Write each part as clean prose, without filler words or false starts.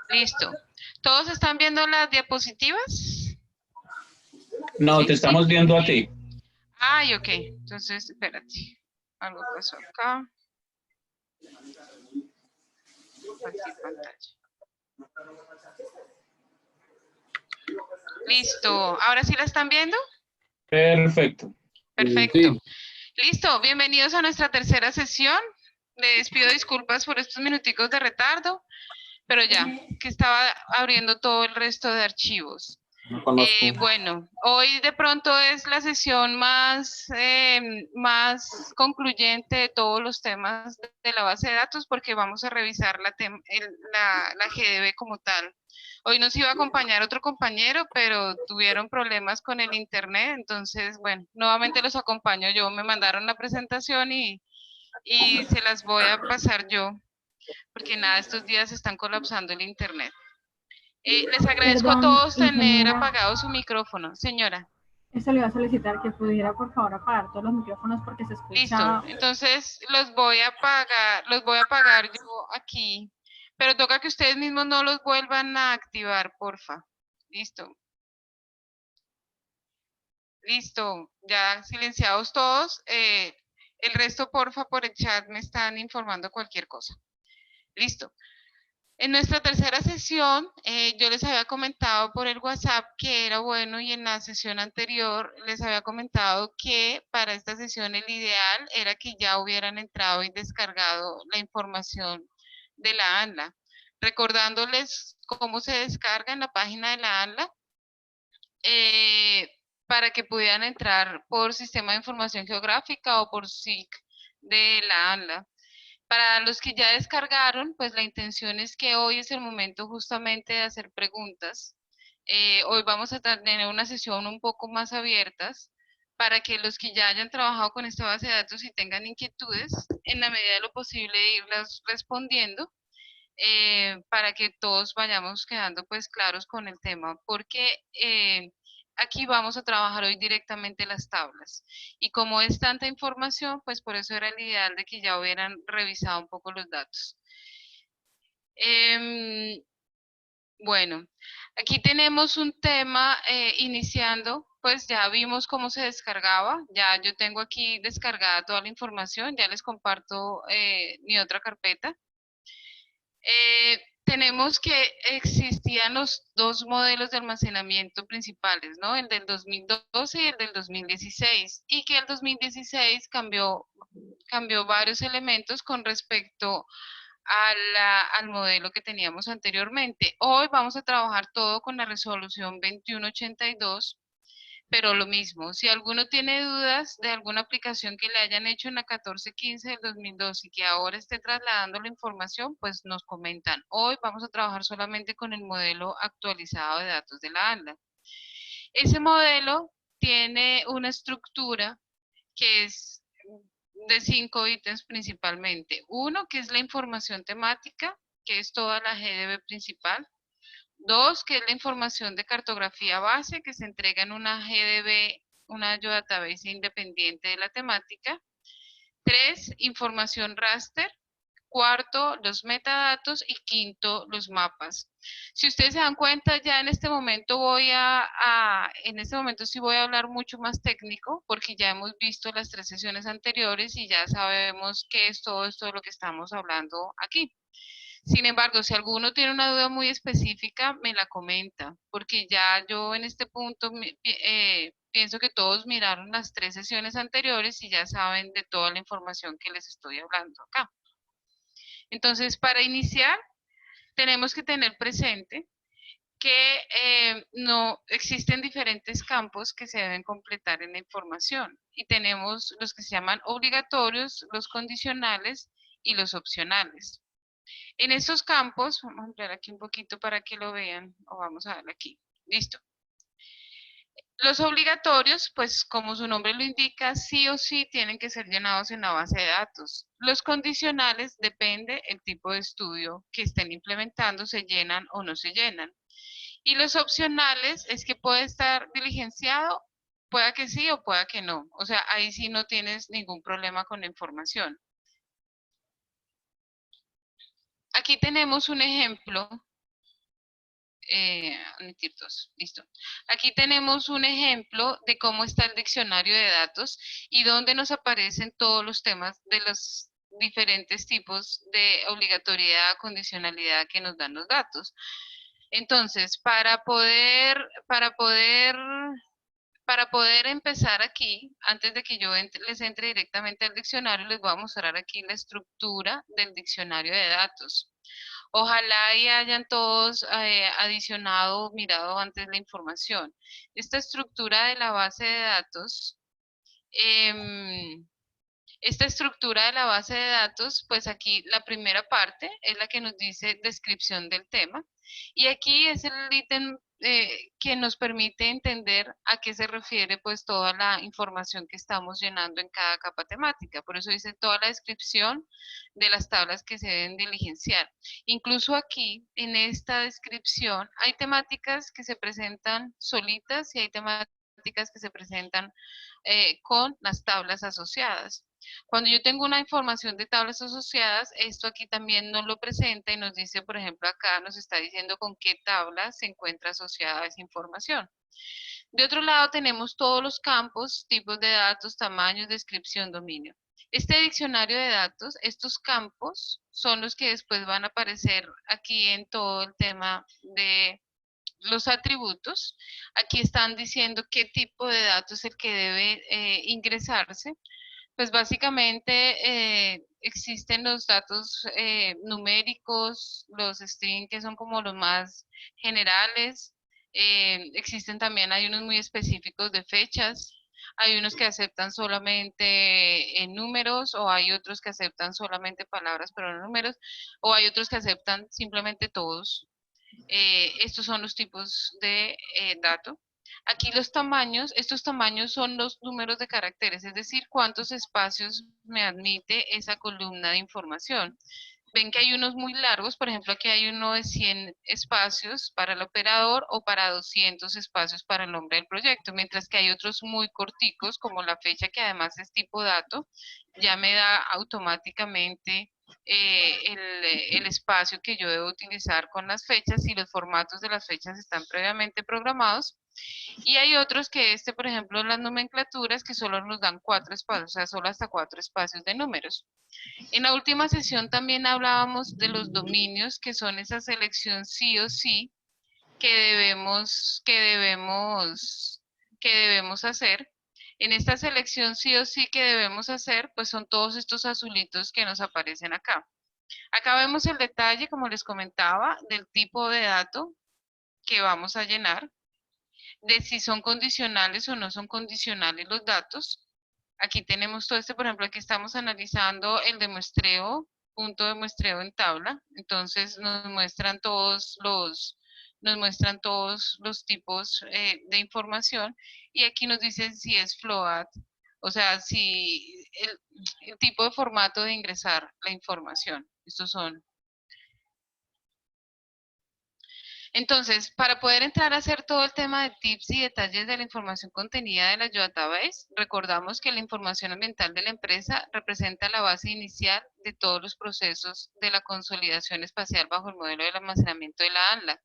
Listo. ¿Todos están viendo las diapositivas? No, ¿Sí? te estamos viendo a ti. Ay, ok. Entonces, espérate. Algo pasó acá. Compartir pantalla. Listo. ¿Ahora sí la están viendo? Perfecto. Perfecto. Sí. Listo. Bienvenidos a nuestra tercera sesión. Les pido disculpas por estos minuticos de retardo, pero ya, que estaba abriendo todo el resto de archivos. No conozco. Bueno, hoy de pronto es la sesión más concluyente de todos los temas de la base de datos porque vamos a revisar la GDB como tal. Hoy nos iba a acompañar otro compañero, pero tuvieron problemas con el internet, entonces, bueno, nuevamente los acompaño yo. Me mandaron la presentación y se las voy a pasar yo, porque nada, estos días están colapsando el internet. Les agradezco a todos tener apagado su micrófono. Señora. Eso le iba a solicitar que pudiera por favor apagar todos los micrófonos porque se escucha. Listo, entonces los voy a apagar yo aquí, pero toca que ustedes mismos no los vuelvan a activar, porfa. Listo. Listo, ya silenciados todos. El resto, porfa, por el chat me están informando cualquier cosa. Listo. En nuestra tercera sesión, yo les había comentado por el WhatsApp que era bueno y en la sesión anterior les había comentado que para esta sesión el ideal era que ya hubieran entrado y descargado la información de la ANLA. Recordándoles cómo se descarga en la página de la ANLA para que pudieran entrar por Sistema de Información Geográfica o por SIG de la ANLA. Para los que ya descargaron, pues la intención es que hoy es el momento justamente de hacer preguntas. Hoy vamos a tener una sesión un poco más abiertas para que los que ya hayan trabajado con esta base de datos y tengan inquietudes, en la medida de lo posible irlas respondiendo, para que todos vayamos quedando pues claros con el tema, porque aquí vamos a trabajar hoy directamente las tablas. Y como es tanta información, pues por eso era el ideal de que ya hubieran revisado un poco los datos. Bueno, aquí tenemos un tema iniciando, pues ya vimos cómo se descargaba, ya yo tengo aquí descargada toda la información, ya les comparto mi otra carpeta. Tenemos que existían los dos modelos de almacenamiento principales, ¿no? El del 2012 y el del 2016, y que el 2016 cambió varios elementos con respecto al modelo que teníamos anteriormente. Hoy vamos a trabajar todo con la resolución 2182, pero lo mismo, si alguno tiene dudas de alguna aplicación que le hayan hecho en la 1415 del 2002 y que ahora esté trasladando la información, pues nos comentan. Hoy vamos a trabajar solamente con el modelo actualizado de datos de la ANLA. Ese modelo tiene una estructura que es de 5 ítems principalmente. Uno, que es la información temática, que es toda la GDB principal. 2, que es la información de cartografía base que se entrega en una GDB, una geodatabase independiente de la temática. 3, información raster. 4, los metadatos. Y 5, los mapas. Si ustedes se dan cuenta, ya en este momento sí voy a hablar mucho más técnico, porque ya hemos visto las 3 sesiones anteriores y ya sabemos qué es todo esto de lo que estamos hablando aquí. Sin embargo, si alguno tiene una duda muy específica, me la comenta, porque ya yo en este punto pienso que todos miraron las 3 sesiones anteriores y ya saben de toda la información que les estoy hablando acá. Entonces, para iniciar, tenemos que tener presente que no existen diferentes campos que se deben completar en la información y tenemos los que se llaman obligatorios, los condicionales y los opcionales. En estos campos, vamos a ampliar aquí un poquito para que lo vean, o vamos a darle aquí, listo. Los obligatorios, pues como su nombre lo indica, sí o sí tienen que ser llenados en la base de datos. Los condicionales, depende el tipo de estudio que estén implementando, se llenan o no se llenan. Y los opcionales es que puede estar diligenciado, pueda que sí o pueda que no. O sea, ahí sí no tienes ningún problema con la información. Aquí tenemos un ejemplo. Admitir dos, listo. Aquí tenemos un ejemplo de cómo está el diccionario de datos y donde nos aparecen todos los temas de los diferentes tipos de obligatoriedad, condicionalidad que nos dan los datos. Entonces, para poder empezar aquí, antes de que yo les entre directamente al diccionario, les voy a mostrar aquí la estructura del diccionario de datos. Ojalá y hayan todos adicionado, mirado antes la información. Esta estructura de la base de datos, em, pues aquí la primera parte es la que nos dice descripción del tema. Y aquí es el ítem que nos permite entender a qué se refiere pues toda la información que estamos llenando en cada capa temática. Por eso dice toda la descripción de las tablas que se deben diligenciar. Incluso aquí, en esta descripción, hay temáticas que se presentan solitas y hay temáticas que se presentan con las tablas asociadas. Cuando yo tengo una información de tablas asociadas, esto aquí también nos lo presenta y nos dice, por ejemplo, acá nos está diciendo con qué tabla se encuentra asociada esa información. De otro lado tenemos todos los campos, tipos de datos, tamaños, descripción, dominio. Este diccionario de datos, estos campos son los que después van a aparecer aquí en todo el tema de los atributos. Aquí están diciendo qué tipo de datos es el que debe ingresarse. Pues básicamente existen los datos numéricos, los string que son como los más generales. Existen también, hay unos muy específicos de fechas. Hay unos que aceptan solamente números o hay otros que aceptan solamente palabras pero no números o hay otros que aceptan simplemente todos. Estos son los tipos de datos. Aquí los tamaños, estos tamaños son los números de caracteres, es decir, cuántos espacios me admite esa columna de información. Ven que hay unos muy largos, por ejemplo, aquí hay uno de 100 espacios para el operador o para 200 espacios para el nombre del proyecto, mientras que hay otros muy corticos, como la fecha, que además es tipo dato, ya me da automáticamente el espacio que yo debo utilizar con las fechas y los formatos de las fechas están previamente programados. Y hay otros que por ejemplo, las nomenclaturas que solo nos dan 4 espacios, o sea, solo hasta 4 espacios de números. En la última sesión también hablábamos de los dominios, que son esa selección sí o sí que debemos hacer. En esta selección sí o sí que debemos hacer, pues son todos estos azulitos que nos aparecen acá. Acá vemos el detalle, como les comentaba, del tipo de dato que vamos a llenar, de si son condicionales o no son condicionales los datos. Aquí tenemos todo por ejemplo, aquí estamos analizando el demuestreo, punto de muestreo en tabla. Entonces nos muestran todos los tipos de información y aquí nos dicen si es float, o sea, si el tipo de formato de ingresar la información. Estos son. Entonces, para poder entrar a hacer todo el tema de tips y detalles de la información contenida de la Database, recordamos que la información ambiental de la empresa representa la base inicial de todos los procesos de la consolidación espacial bajo el modelo del almacenamiento de la ANLA.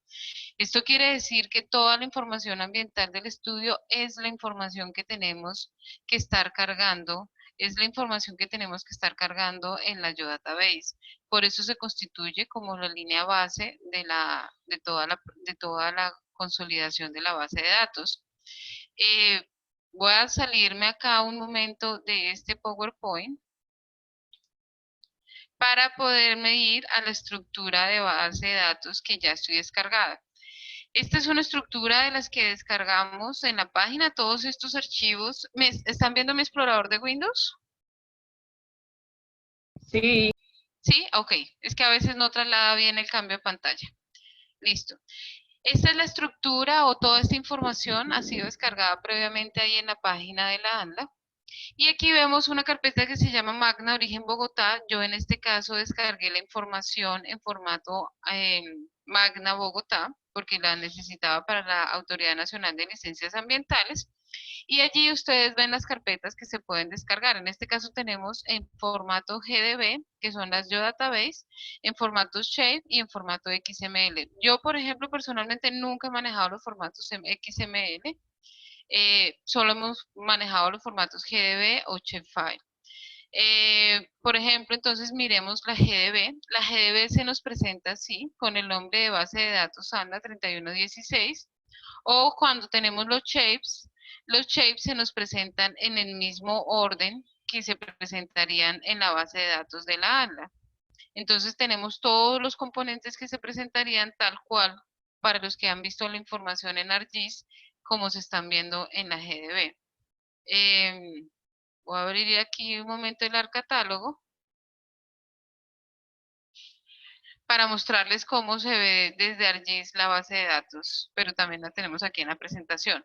Esto quiere decir que toda la información ambiental del estudio es la información que tenemos que estar cargando, es la información que tenemos que estar cargando en la Database. Por eso se constituye como la línea base de toda la consolidación de la base de datos. Voy a salirme acá un momento de este PowerPoint para poderme ir a la estructura de base de datos que ya estoy descargada. Esta es una estructura de las que descargamos en la página, todos estos archivos. ¿Están viendo mi explorador de Windows? Sí. ¿Sí? Ok, es que a veces no traslada bien el cambio de pantalla. Listo. Esta es la estructura o toda esta información ha sido descargada previamente ahí en la página de la ANLA. Y aquí vemos una carpeta que se llama Magna Origen Bogotá. Yo en este caso descargué la información en formato Magna Bogotá porque la necesitaba para la Autoridad Nacional de Licencias Ambientales. Y allí ustedes ven las carpetas que se pueden descargar. En este caso tenemos en formato GDB, que son las GeoDatabase, en formato Shape y en formato XML. Yo, por ejemplo, personalmente nunca he manejado los formatos XML, solo hemos manejado los formatos GDB o Shapefile. Por ejemplo, entonces miremos la GDB. La GDB se nos presenta así, con el nombre de base de datos ANDA 3116, o cuando tenemos los shapes se nos presentan en el mismo orden que se presentarían en la base de datos de la ANDA. Entonces tenemos todos los componentes que se presentarían tal cual para los que han visto la información en ArcGIS, como se están viendo en la GDB. Voy a abrir aquí un momento el ArcCatálogo para mostrarles cómo se ve desde ArcGIS la base de datos, pero también la tenemos aquí en la presentación.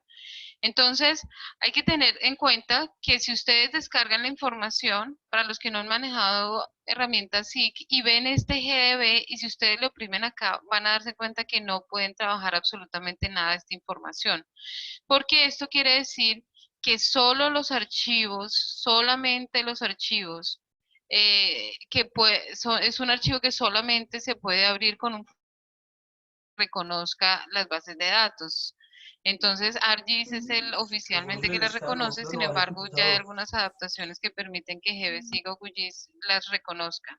Entonces, hay que tener en cuenta que si ustedes descargan la información, para los que no han manejado herramientas SIG y ven este GDB, y si ustedes lo oprimen acá, van a darse cuenta que no pueden trabajar absolutamente nada de esta información. Porque esto quiere decir que solo los archivos, solamente los archivos, es un archivo que solamente se puede abrir con un reconozca las bases de datos. Entonces, ArcGIS es el oficialmente que las reconoce, sin embargo, ya hay algunas adaptaciones que permiten que GBSIG o QGIS las reconozca.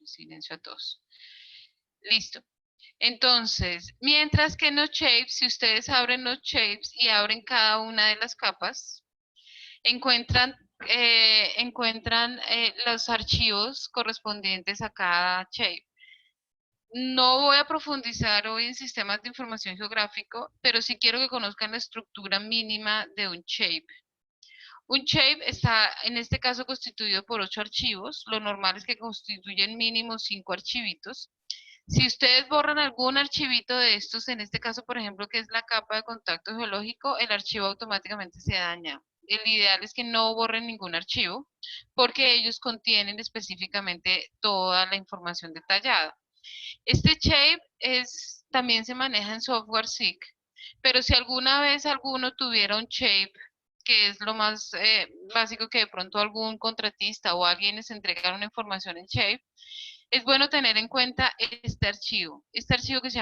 Silencio a todos. Listo. Entonces, mientras que en los shapes, si ustedes abren los shapes y abren cada una de las capas, encuentran los archivos correspondientes a cada shape. No voy a profundizar hoy en sistemas de información geográfico, pero sí quiero que conozcan la estructura mínima de un shape. Un shape está, en este caso, constituido por 8 archivos. Lo normal es que constituyen mínimo 5 archivitos. Si ustedes borran algún archivito de estos, en este caso, por ejemplo, que es la capa de contacto geológico, el archivo automáticamente se daña. El ideal es que no borren ningún archivo, porque ellos contienen específicamente toda la información detallada. Este shape también se maneja en software SIG, pero si alguna vez alguno tuviera un shape, que es lo más básico que de pronto algún contratista o alguien les entrega una información en shape, es bueno tener en cuenta este archivo este archivo que se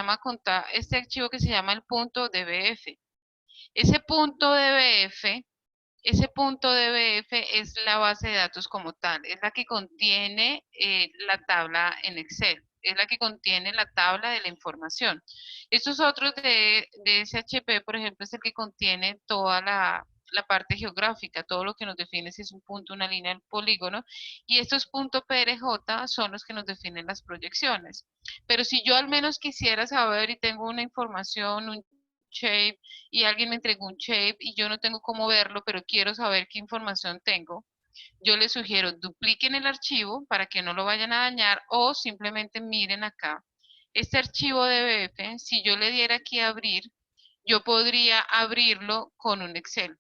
llama el punto .dbf. Ese punto .dbf Ese punto DBF es la base de datos como tal, es la que contiene la tabla en Excel, es la que contiene la tabla de la información. Estos otros de SHP, por ejemplo, es el que contiene toda la parte geográfica, todo lo que nos define si es un punto, una línea, el polígono, y estos .prj son los que nos definen las proyecciones. Pero si yo al menos quisiera saber y tengo una información, un shape, y alguien me entregó un shape y yo no tengo cómo verlo, pero quiero saber qué información tengo, yo les sugiero dupliquen el archivo para que no lo vayan a dañar o simplemente miren acá. Este archivo de BF, si yo le diera aquí a abrir, yo podría abrirlo con un Excel.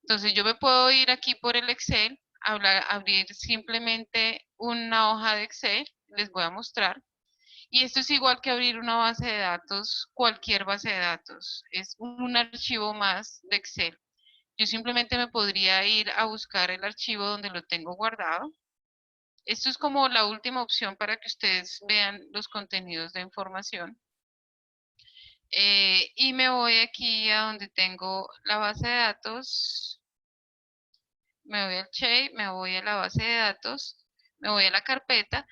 Entonces yo me puedo ir aquí por el Excel, abrir simplemente una hoja de Excel, les voy a mostrar. Y esto es igual que abrir una base de datos, cualquier base de datos. Es un archivo más de Excel. Yo simplemente me podría ir a buscar el archivo donde lo tengo guardado. Esto es como la última opción para que ustedes vean los contenidos de información. Y me voy aquí a donde tengo la base de datos. Me voy al shape, me voy a la base de datos, me voy a la carpeta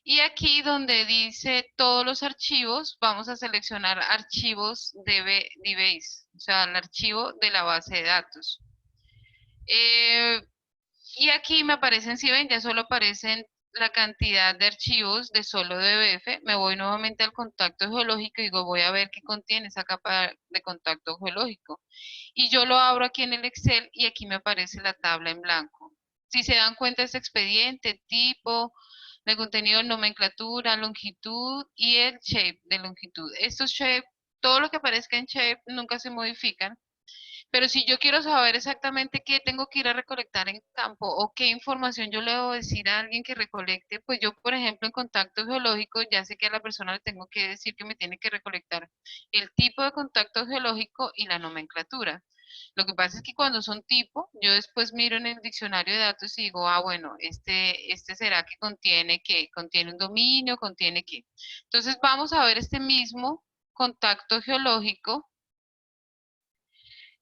y aquí donde dice todos los archivos, vamos a seleccionar archivos DBase, o sea, el archivo de la base de datos. Y aquí me aparecen, si ven, ya solo aparecen la cantidad de archivos de solo DBF. Me voy nuevamente al contacto geológico y digo, voy a ver qué contiene esa capa de contacto geológico. Y yo lo abro aquí en el Excel y aquí me aparece la tabla en blanco. Si se dan cuenta, es expediente, tipo, de contenido, nomenclatura, longitud y el shape de longitud. Estos shape, todo lo que aparezca en shape nunca se modifican, Pero si yo quiero saber exactamente qué tengo que ir a recolectar en campo o qué información yo le debo decir a alguien que recolecte, pues yo, por ejemplo, en contacto geológico, ya sé que a la persona le tengo que decir que me tiene que recolectar el tipo de contacto geológico y la nomenclatura. Lo que pasa es que cuando son tipo, yo después miro en el diccionario de datos y digo, ah, bueno, este será que contiene un dominio, contiene qué. Entonces vamos a ver este mismo contacto geológico.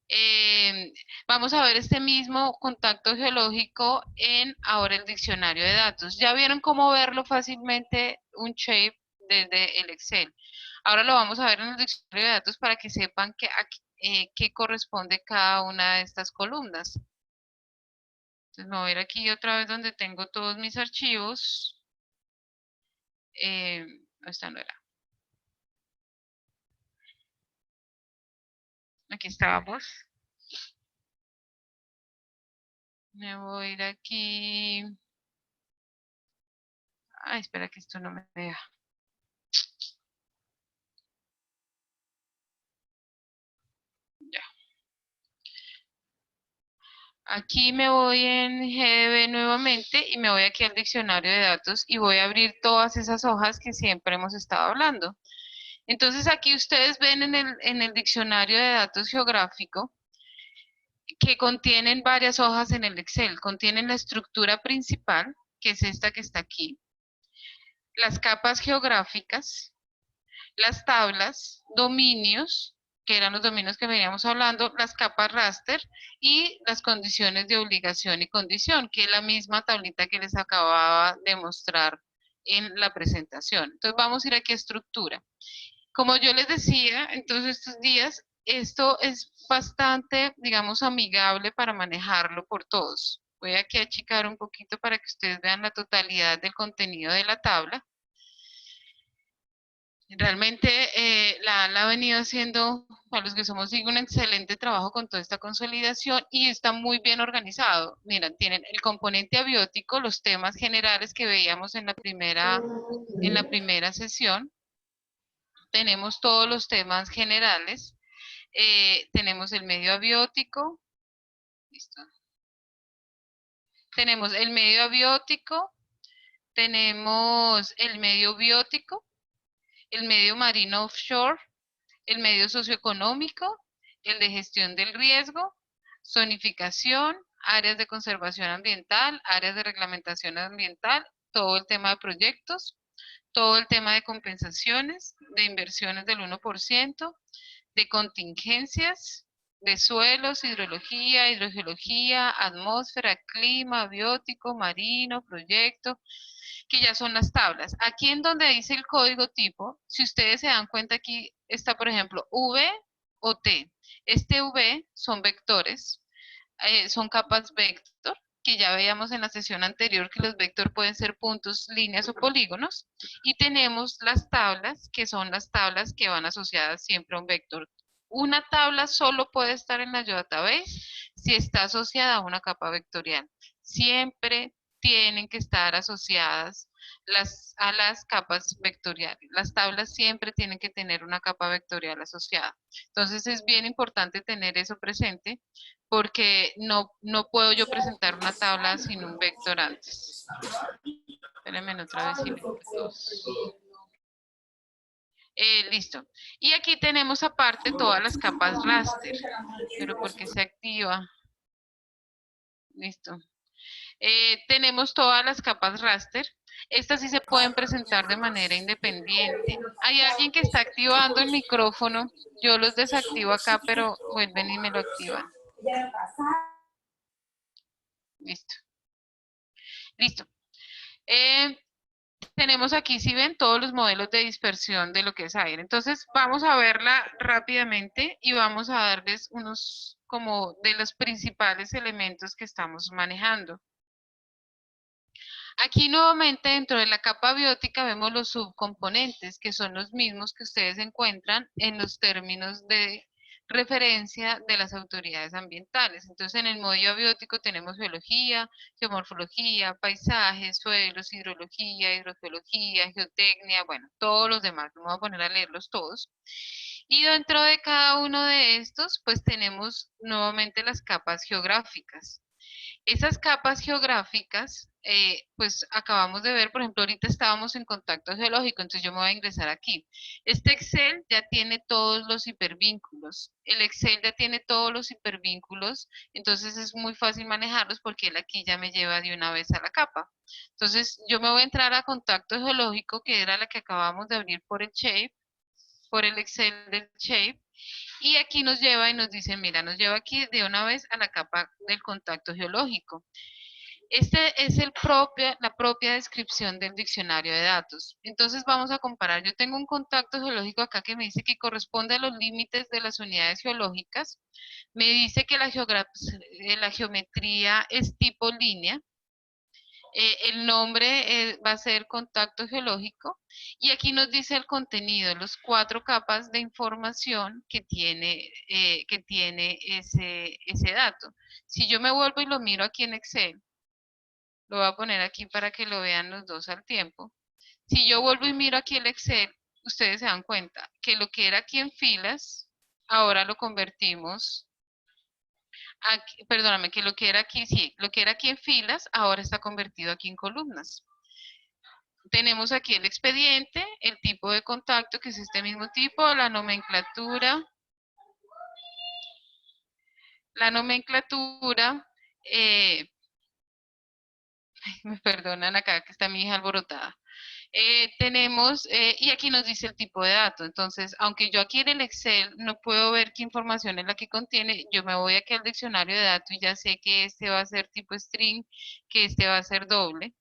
Eh, Vamos a ver este mismo contacto geológico en ahora el diccionario de datos. Ya vieron cómo verlo fácilmente un shape desde el Excel. Ahora lo vamos a ver en el diccionario de datos para que sepan qué corresponde cada una de estas columnas. Entonces me voy a ir aquí otra vez donde tengo todos mis archivos. Esta no era. Aquí estábamos. Me voy a ir aquí. Ay, espera que esto no me deja. Ya. Aquí me voy en GDB nuevamente y me voy aquí al diccionario de datos y voy a abrir todas esas hojas que siempre hemos estado hablando. Entonces aquí ustedes ven en el diccionario de datos geográfico que contienen varias hojas en el Excel. Contienen la estructura principal, que es esta que está aquí, las capas geográficas, las tablas, dominios, que eran los dominios que veníamos hablando, las capas raster y las condiciones de obligación y condición, que es la misma tablita que les acababa de mostrar en la presentación. Entonces vamos a ir aquí a estructura. Como yo les decía, entonces estos días, esto es bastante, digamos, amigable para manejarlo por todos. Voy aquí a achicar un poquito para que ustedes vean la totalidad del contenido de la tabla. Realmente la ha venido haciendo, para los que somos, digo, un excelente trabajo con toda esta consolidación y está muy bien organizado. Miren, tienen el componente abiótico, los temas generales que veíamos en la primera sesión. Tenemos todos los temas generales. Tenemos el medio abiótico. Listo. Tenemos el medio abiótico, tenemos el medio biótico, el medio marino offshore, el medio socioeconómico, el de gestión del riesgo, zonificación, áreas de conservación ambiental, áreas de reglamentación ambiental, todo el tema de proyectos, todo el tema de compensaciones, de inversiones del 1%, de contingencias, de suelos, hidrología, hidrogeología, atmósfera, clima, biótico, marino, proyecto, que ya son las tablas. Aquí en donde dice el código tipo, si ustedes se dan cuenta, aquí está, por ejemplo, V o T. Este V son vectores, son capas vector, que ya veíamos en la sesión anterior que los vectores pueden ser puntos, líneas o polígonos. Y tenemos las tablas, que son las tablas que van asociadas siempre a un vector. Una tabla solo puede estar en la database si está asociada a una capa vectorial. Siempre tienen que estar asociadas a las capas vectoriales. Las tablas siempre tienen que tener una capa vectorial asociada. Entonces es bien importante tener eso presente porque no puedo yo presentar una tabla sin un vector antes. Espérenme otra vez y listo. Y aquí tenemos aparte todas las capas raster. Pero ¿por qué se activa? Listo. Tenemos todas las capas raster. Estas sí se pueden presentar de manera independiente. Hay alguien que está activando el micrófono. Yo los desactivo acá, pero vuelven y me lo activan. Listo. Listo. Tenemos aquí, si ven, todos los modelos de dispersión de lo que es aire. Entonces, vamos a verla rápidamente y vamos a darles unos como de los principales elementos que estamos manejando. Aquí nuevamente dentro de la capa biótica vemos los subcomponentes, que son los mismos que ustedes encuentran en los términos de referencia de las autoridades ambientales. Entonces, en el medio abiótico tenemos biología, geomorfología, paisajes, suelos, hidrología, hidrogeología, geotecnia, bueno, todos los demás. No me voy a poner a leerlos todos. Y dentro de cada uno de estos, pues tenemos nuevamente las capas geográficas. Esas capas geográficas, pues acabamos de ver, por ejemplo, ahorita estábamos en contacto geológico, entonces yo me voy a ingresar aquí. Este Excel ya tiene todos los hipervínculos. El Excel ya tiene todos los hipervínculos, entonces es muy fácil manejarlos porque él aquí ya me lleva de una vez a la capa. Entonces yo me voy a entrar a contacto geológico, que era la que acabamos de abrir por el Shape, por el Excel del Shape. Y aquí nos lleva y nos dice, mira, nos lleva aquí de una vez a la capa del contacto geológico. Este es la propia descripción del diccionario de datos. Entonces vamos a comparar. Yo tengo un contacto geológico acá que me dice que corresponde a los límites de las unidades geológicas. Me dice que la geometría es tipo línea. El nombre va a ser contacto geológico y aquí nos dice el contenido, los 4 capas de información que tiene ese dato. Si yo me vuelvo y lo miro aquí en Excel, lo voy a poner aquí para que lo vean los dos al tiempo. Si yo vuelvo y miro aquí el Excel, ustedes se dan cuenta que lo que era aquí en filas, ahora lo convertimos aquí, perdóname, que lo que era aquí, sí, lo que era aquí en filas, ahora está convertido aquí en columnas. Tenemos aquí el expediente, el tipo de contacto, que es este mismo tipo, la nomenclatura, eh, me perdonan acá que está mi hija alborotada. Y aquí nos dice el tipo de dato. Entonces, aunque yo aquí en el Excel no puedo ver qué información es la que contiene, yo me voy aquí al diccionario de datos y ya sé que este va a ser tipo string, que este va a ser doble.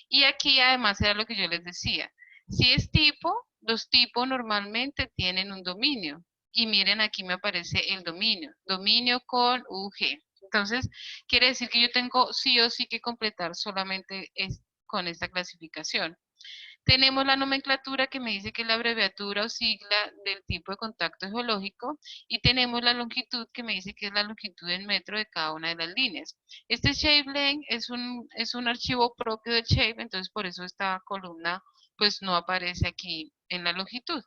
Y aquí además era lo que yo les decía. Si es tipo, los tipos normalmente tienen un dominio. Y miren, aquí me aparece el dominio. Dominio con UG. Entonces, quiere decir que yo tengo sí o sí que completar solamente con esta clasificación. Tenemos la nomenclatura que me dice que es la abreviatura o sigla del tipo de contacto geológico y tenemos la longitud que me dice que es la longitud en metro de cada una de las líneas. Este ShapeLength es un archivo propio del Shape, entonces por eso esta columna pues no aparece aquí en la longitud.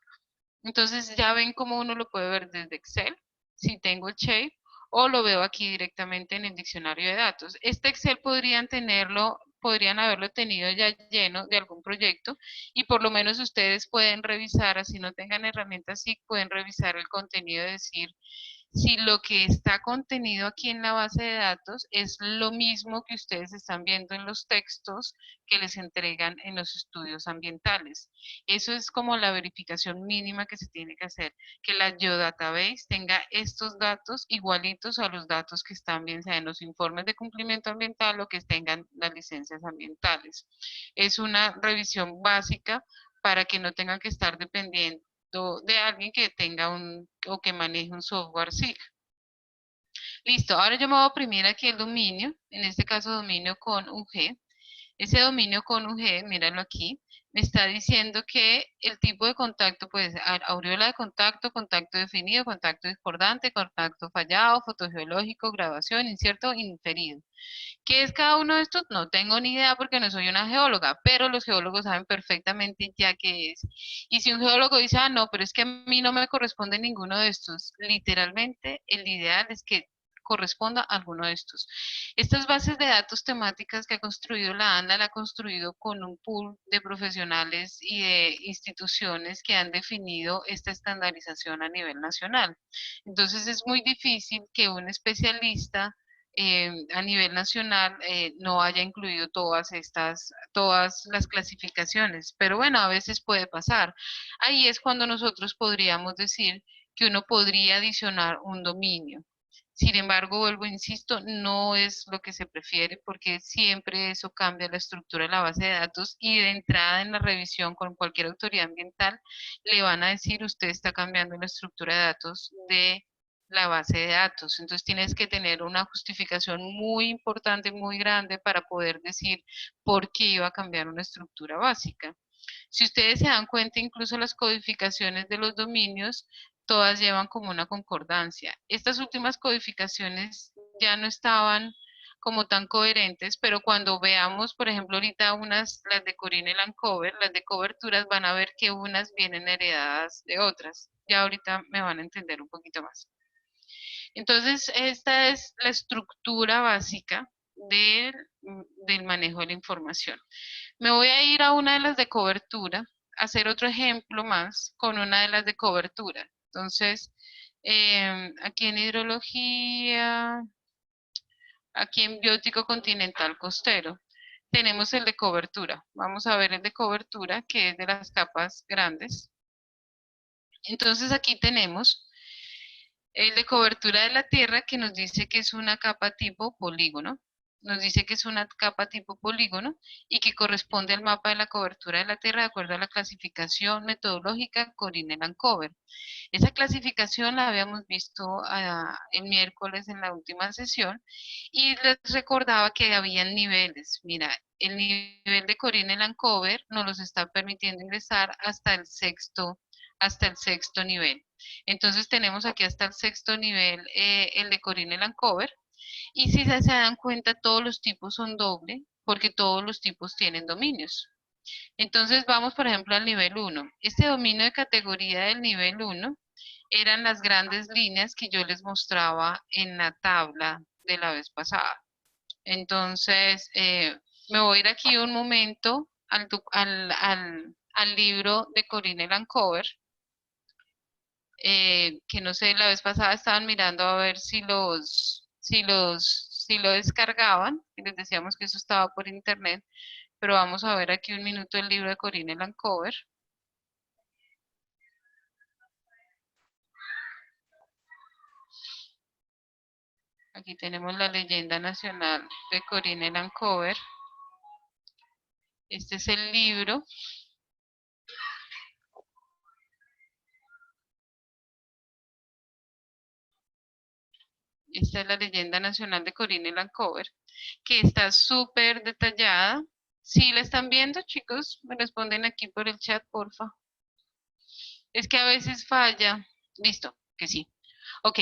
Entonces ya ven cómo uno lo puede ver desde Excel, si tengo el Shape, o lo veo aquí directamente en el diccionario de datos. Este Excel podrían haberlo tenido ya lleno de algún proyecto y por lo menos ustedes pueden revisar, así no tengan herramientas, sí pueden revisar el contenido y decir si lo que está contenido aquí en la base de datos es lo mismo que ustedes están viendo en los textos que les entregan en los estudios ambientales. Eso es como la verificación mínima que se tiene que hacer, que la Geodatabase tenga estos datos igualitos a los datos que están bien sea en los informes de cumplimiento ambiental o que tengan las licencias ambientales. Es una revisión básica para que no tengan que estar dependiendo de alguien que tenga o que maneje un software SIG. Listo, ahora yo me voy a oprimir aquí el dominio, en este caso dominio con UG. Ese dominio con UG, míralo aquí, me está diciendo que el tipo de contacto puede ser aureola de contacto, contacto definido, contacto discordante, contacto fallado, fotogeológico, graduación, incierto, inferido. ¿Qué es cada uno de estos? No tengo ni idea porque no soy una geóloga, pero los geólogos saben perfectamente ya qué es. Y si un geólogo dice, ah, no, pero es que a mí no me corresponde ninguno de estos, literalmente el ideal es que corresponda a alguno de estos. Estas bases de datos temáticas que ha construido la ANLA, la ha construido con un pool de profesionales y de instituciones que han definido esta estandarización a nivel nacional. Entonces es muy difícil que un especialista a nivel nacional no haya incluido todas las clasificaciones, pero bueno, a veces puede pasar. Ahí es cuando nosotros podríamos decir que uno podría adicionar un dominio. Sin embargo, vuelvo, insisto, no es lo que se prefiere porque siempre eso cambia la estructura de la base de datos y de entrada en la revisión con cualquier autoridad ambiental le van a decir usted está cambiando la estructura de datos de la base de datos. Entonces tienes que tener una justificación muy importante, muy grande para poder decir por qué iba a cambiar una estructura básica. Si ustedes se dan cuenta, incluso las codificaciones de los dominios, todas llevan como una concordancia. Estas últimas codificaciones ya no estaban como tan coherentes, pero cuando veamos, por ejemplo, ahorita las de Corine Lancover, las de coberturas, van a ver que unas vienen heredadas de otras. ya ahorita me van a entender un poquito más. Entonces, esta es la estructura básica del manejo de la información. Me voy a ir a una de las de cobertura, a hacer otro ejemplo más con una de las de cobertura. Entonces, aquí en hidrología, aquí en biótico continental costero, tenemos el de cobertura. Vamos a ver el de cobertura, que es de las capas grandes. Entonces, aquí tenemos el de cobertura de la Tierra, que nos dice que es una capa tipo polígono. Nos dice que es una capa tipo polígono y que corresponde al mapa de la cobertura de la Tierra de acuerdo a la clasificación metodológica Corine-Lancover. Esa clasificación la habíamos visto el miércoles en la última sesión y les recordaba que habían niveles. Mira, el nivel de Corine-Lancover nos los está permitiendo ingresar hasta el sexto nivel. Entonces tenemos aquí hasta el sexto nivel el de Corine-Lancover. Y si se dan cuenta, todos los tipos son doble porque todos los tipos tienen dominios. Entonces vamos, por ejemplo, al nivel 1. Este dominio de categoría del nivel 1 eran las grandes líneas que yo les mostraba en la tabla de la vez pasada. Entonces, me voy a ir aquí un momento al libro de Corine Lancover, que no sé, la vez pasada estaban mirando a ver si lo descargaban, y les decíamos que eso estaba por internet, pero vamos a ver aquí un minuto el libro de Corine Lancover. Aquí tenemos la leyenda nacional de Corine Lancover. Este es el libro. Esta es la leyenda nacional de Corine Lancover, que está súper detallada. ¿Sí la están viendo, chicos? Me responden aquí por el chat, porfa. Es que a veces falla. Listo, que sí. Ok,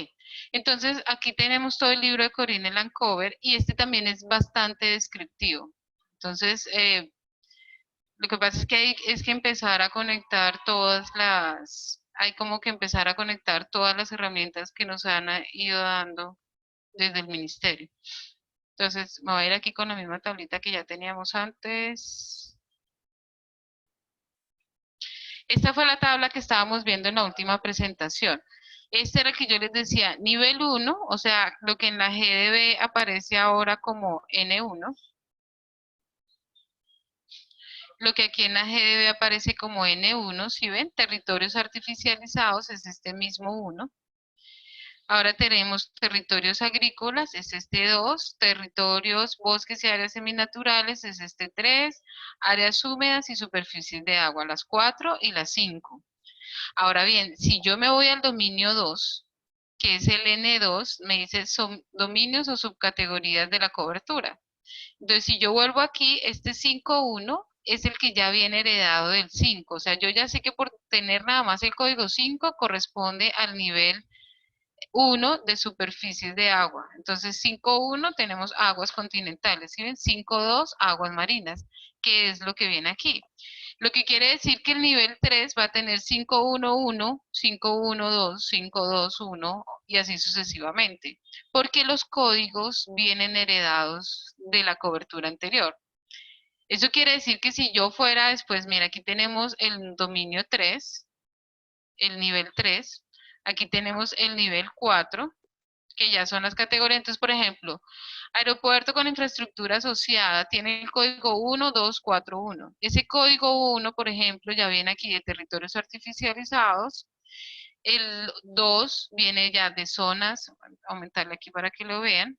entonces aquí tenemos todo el libro de Corine Lancover y este también es bastante descriptivo. Entonces, lo que pasa es que hay que empezar a conectar hay como que empezar a conectar todas las herramientas que nos han ido dando desde el ministerio. Entonces, me voy a ir aquí con la misma tablita que ya teníamos antes. Esta fue la tabla que estábamos viendo en la última presentación. Este era el que yo les decía, nivel 1, o sea, lo que en la GDB aparece ahora como N1. Lo que aquí en la GDB aparece como N1, si ven, territorios artificializados es este mismo 1. Ahora tenemos territorios agrícolas, es este 2, territorios, bosques y áreas seminaturales, es este 3, áreas húmedas y superficies de agua, las 4 y las 5. Ahora bien, si yo me voy al dominio 2, que es el N2, me dice son dominios o subcategorías de la cobertura. Entonces, si yo vuelvo aquí, este 5.1 es el que ya viene heredado del 5. O sea, yo ya sé que por tener nada más el código 5 corresponde al nivel 1 de superficies de agua. Entonces, 5.1 tenemos aguas continentales, ¿sí ven? 5.2 aguas marinas, que es lo que viene aquí. Lo que quiere decir que el nivel 3 va a tener 5.1.1, 5.1.2, 5.2.1 y así sucesivamente, porque los códigos vienen heredados de la cobertura anterior. Eso quiere decir que si yo fuera después, mira, aquí tenemos el dominio 3, el nivel 3, aquí tenemos el nivel 4, que ya son las categorías. Entonces, por ejemplo, aeropuerto con infraestructura asociada tiene el código 1241. Ese código 1, por ejemplo, ya viene aquí de territorios artificializados. El 2 viene ya de zonas, aumentarle aquí para que lo vean.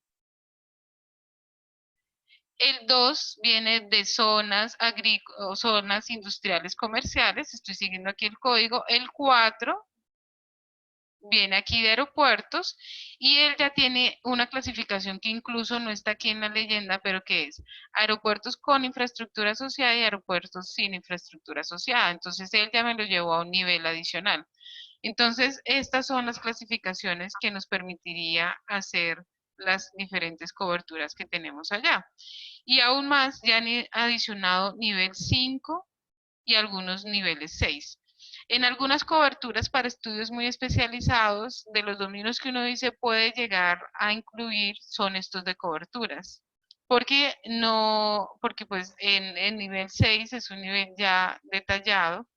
El 2 viene de zonas agrícolas, zonas industriales comerciales. Estoy siguiendo aquí el código. El 4 viene aquí de aeropuertos y él ya tiene una clasificación que incluso no está aquí en la leyenda, pero que es aeropuertos con infraestructura asociada y aeropuertos sin infraestructura asociada. Entonces él ya me lo llevó a un nivel adicional. Entonces estas son las clasificaciones que nos permitiría hacer las diferentes coberturas que tenemos allá. Y aún más, ya han adicionado nivel 5 y algunos niveles 6. En algunas coberturas para estudios muy especializados, de los dominios que uno dice puede llegar a incluir son estos de coberturas. Porque pues en el nivel 6 es un nivel ya detallado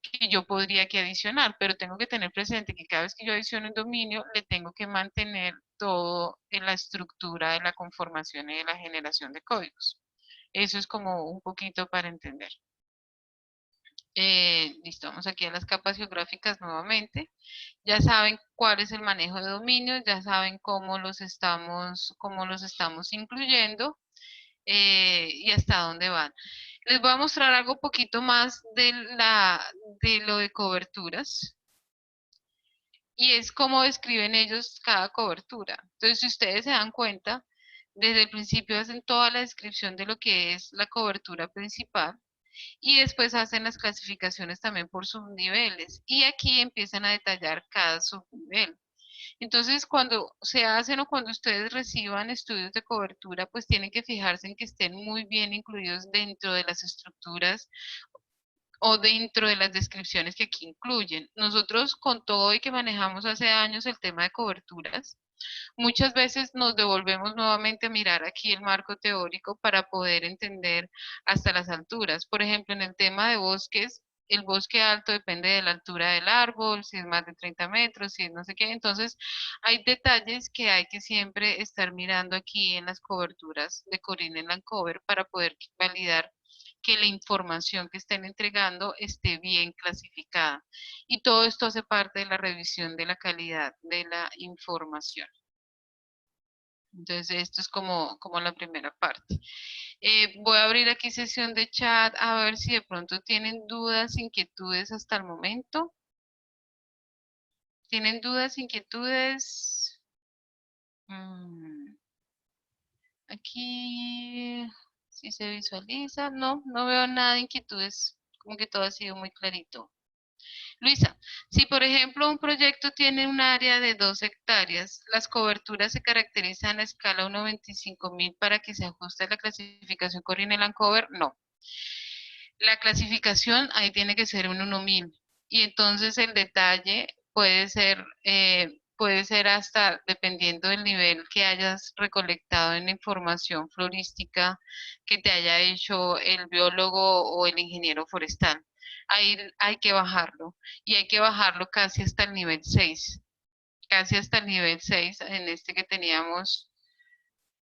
que yo podría que adicionar, pero tengo que tener presente que cada vez que yo adiciono un dominio, le tengo que mantener todo en la estructura de la conformación y de la generación de códigos. Eso es como un poquito para entender. Listo, vamos aquí a las capas geográficas nuevamente. Ya saben cuál es el manejo de dominios, ya saben cómo los estamos incluyendo y hasta dónde van. Les voy a mostrar algo poquito más de lo de coberturas y es cómo describen ellos cada cobertura. Entonces, si ustedes se dan cuenta, desde el principio hacen toda la descripción de lo que es la cobertura principal y después hacen las clasificaciones también por subniveles y aquí empiezan a detallar cada subnivel. Entonces, cuando se hacen o cuando ustedes reciban estudios de cobertura, pues tienen que fijarse en que estén muy bien incluidos dentro de las estructuras o dentro de las descripciones que aquí incluyen. Nosotros con todo y que manejamos hace años el tema de coberturas, muchas veces nos devolvemos nuevamente a mirar aquí el marco teórico para poder entender hasta las alturas. Por ejemplo, en el tema de bosques, el bosque alto depende de la altura del árbol, si es más de 30 metros, si es no sé qué. Entonces, hay detalles que hay que siempre estar mirando aquí en las coberturas de Corine Lancover para poder validar que la información que estén entregando esté bien clasificada. Y todo esto hace parte de la revisión de la calidad de la información. Entonces, esto es como la primera parte. Voy a abrir aquí sesión de chat a ver si de pronto tienen dudas, inquietudes hasta el momento. ¿Tienen dudas, inquietudes? Aquí, si se visualiza, no veo nada de inquietudes, como que todo ha sido muy clarito. Luisa, si por ejemplo un proyecto tiene un área de 2 hectáreas, ¿las coberturas se caracterizan a escala 1:25.000 para que se ajuste a la clasificación Corine-Lancover? No. La clasificación ahí tiene que ser un 1.000 y entonces el detalle puede ser hasta dependiendo del nivel que hayas recolectado en información florística que te haya hecho el biólogo o el ingeniero forestal. Ahí hay que bajarlo y hay que bajarlo casi hasta el nivel 6, casi hasta el nivel 6 en este que teníamos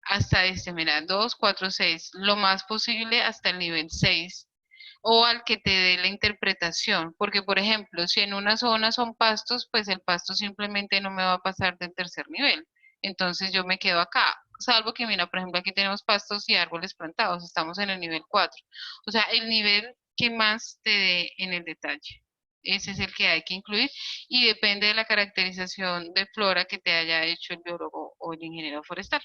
hasta este, mira, 2, 4, 6, lo más posible hasta el nivel 6 o al que te dé la interpretación, porque por ejemplo, si en una zona son pastos, pues el pasto simplemente no me va a pasar del tercer nivel, entonces yo me quedo acá, salvo que mira, por ejemplo, aquí tenemos pastos y árboles plantados, estamos en el nivel 4, o sea, el nivel que más te dé en el detalle. Ese es el que hay que incluir y depende de la caracterización de flora que te haya hecho el biólogo o el ingeniero forestal.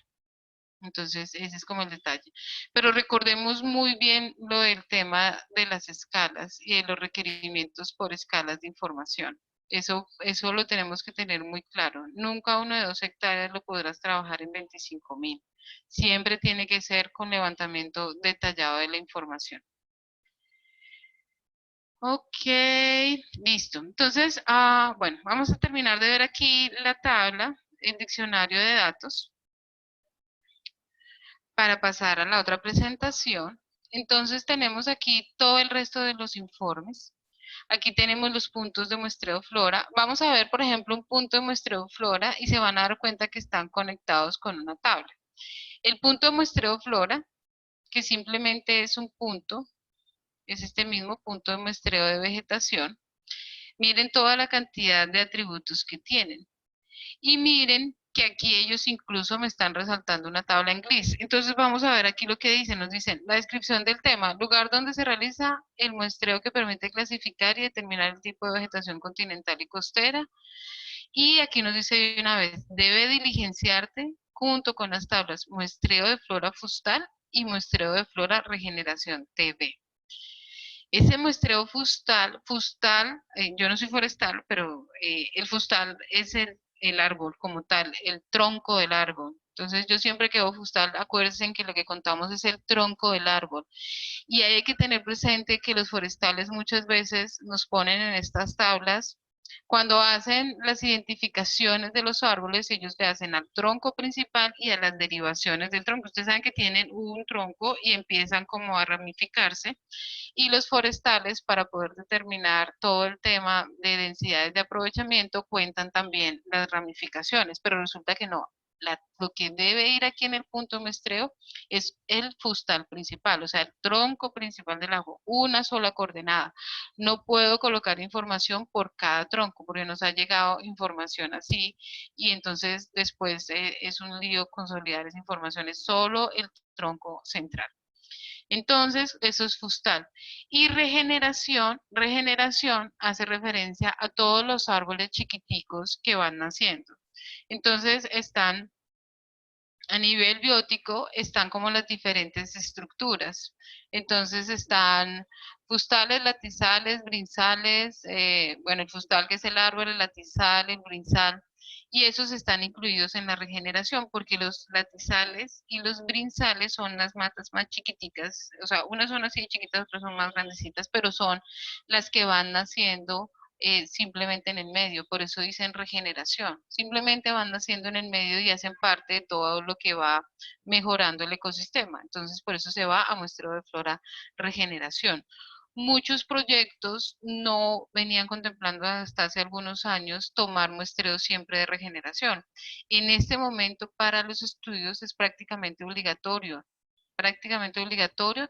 Entonces, ese es como el detalle. Pero recordemos muy bien lo del tema de las escalas y de los requerimientos por escalas de información. Eso lo tenemos que tener muy claro. Nunca uno de 2 hectáreas lo podrás trabajar en 25.000. Siempre tiene que ser con levantamiento detallado de la información. Ok, listo. Entonces, bueno, vamos a terminar de ver aquí la tabla, el diccionario de datos, para pasar a la otra presentación. Entonces tenemos aquí todo el resto de los informes. Aquí tenemos los puntos de muestreo flora. Vamos a ver, por ejemplo, un punto de muestreo flora y se van a dar cuenta que están conectados con una tabla. El punto de muestreo flora, que simplemente es un punto, es este mismo punto de muestreo de vegetación. Miren toda la cantidad de atributos que tienen. Y miren que aquí ellos incluso me están resaltando una tabla en gris. Entonces vamos a ver aquí lo que dicen. Nos dicen la descripción del tema, lugar donde se realiza el muestreo que permite clasificar y determinar el tipo de vegetación continental y costera. Y aquí nos dice de una vez, debe diligenciarte junto con las tablas muestreo de flora fustal y muestreo de flora regeneración TB. Ese muestreo fustal, yo no soy forestal, pero el fustal es el árbol como tal, el tronco del árbol. Entonces yo siempre que veo fustal, acuérdense en que lo que contamos es el tronco del árbol. Y ahí hay que tener presente que los forestales muchas veces nos ponen en estas tablas. Cuando hacen las identificaciones de los árboles, ellos le hacen al tronco principal y a las derivaciones del tronco. Ustedes saben que tienen un tronco y empiezan como a ramificarse. Y los forestales, para poder determinar todo el tema de densidades de aprovechamiento, cuentan también las ramificaciones, pero resulta que no. Lo que debe ir aquí en el punto de muestreo es el fustal principal, o sea, el tronco principal del árbol, una sola coordenada. No puedo colocar información por cada tronco, porque nos ha llegado información así, y entonces después es un lío consolidar esa información, es solo el tronco central. Entonces, eso es fustal. Y regeneración hace referencia a todos los árboles chiquiticos que van naciendo. Entonces, están a nivel biótico, están como las diferentes estructuras. Entonces, están fustales, latizales, brinzales, bueno, el fustal que es el árbol, el latizal, el brinzal, y esos están incluidos en la regeneración porque los latizales y los brinzales son las matas más chiquiticas, o sea, unas son así chiquitas, otras son más grandecitas, pero son las que van naciendo simplemente en el medio, por eso dicen regeneración, simplemente van naciendo en el medio y hacen parte de todo lo que va mejorando el ecosistema, entonces por eso se va a muestreo de flora regeneración. Muchos proyectos no venían contemplando hasta hace algunos años tomar muestreo siempre de regeneración. En este momento para los estudios es prácticamente obligatorio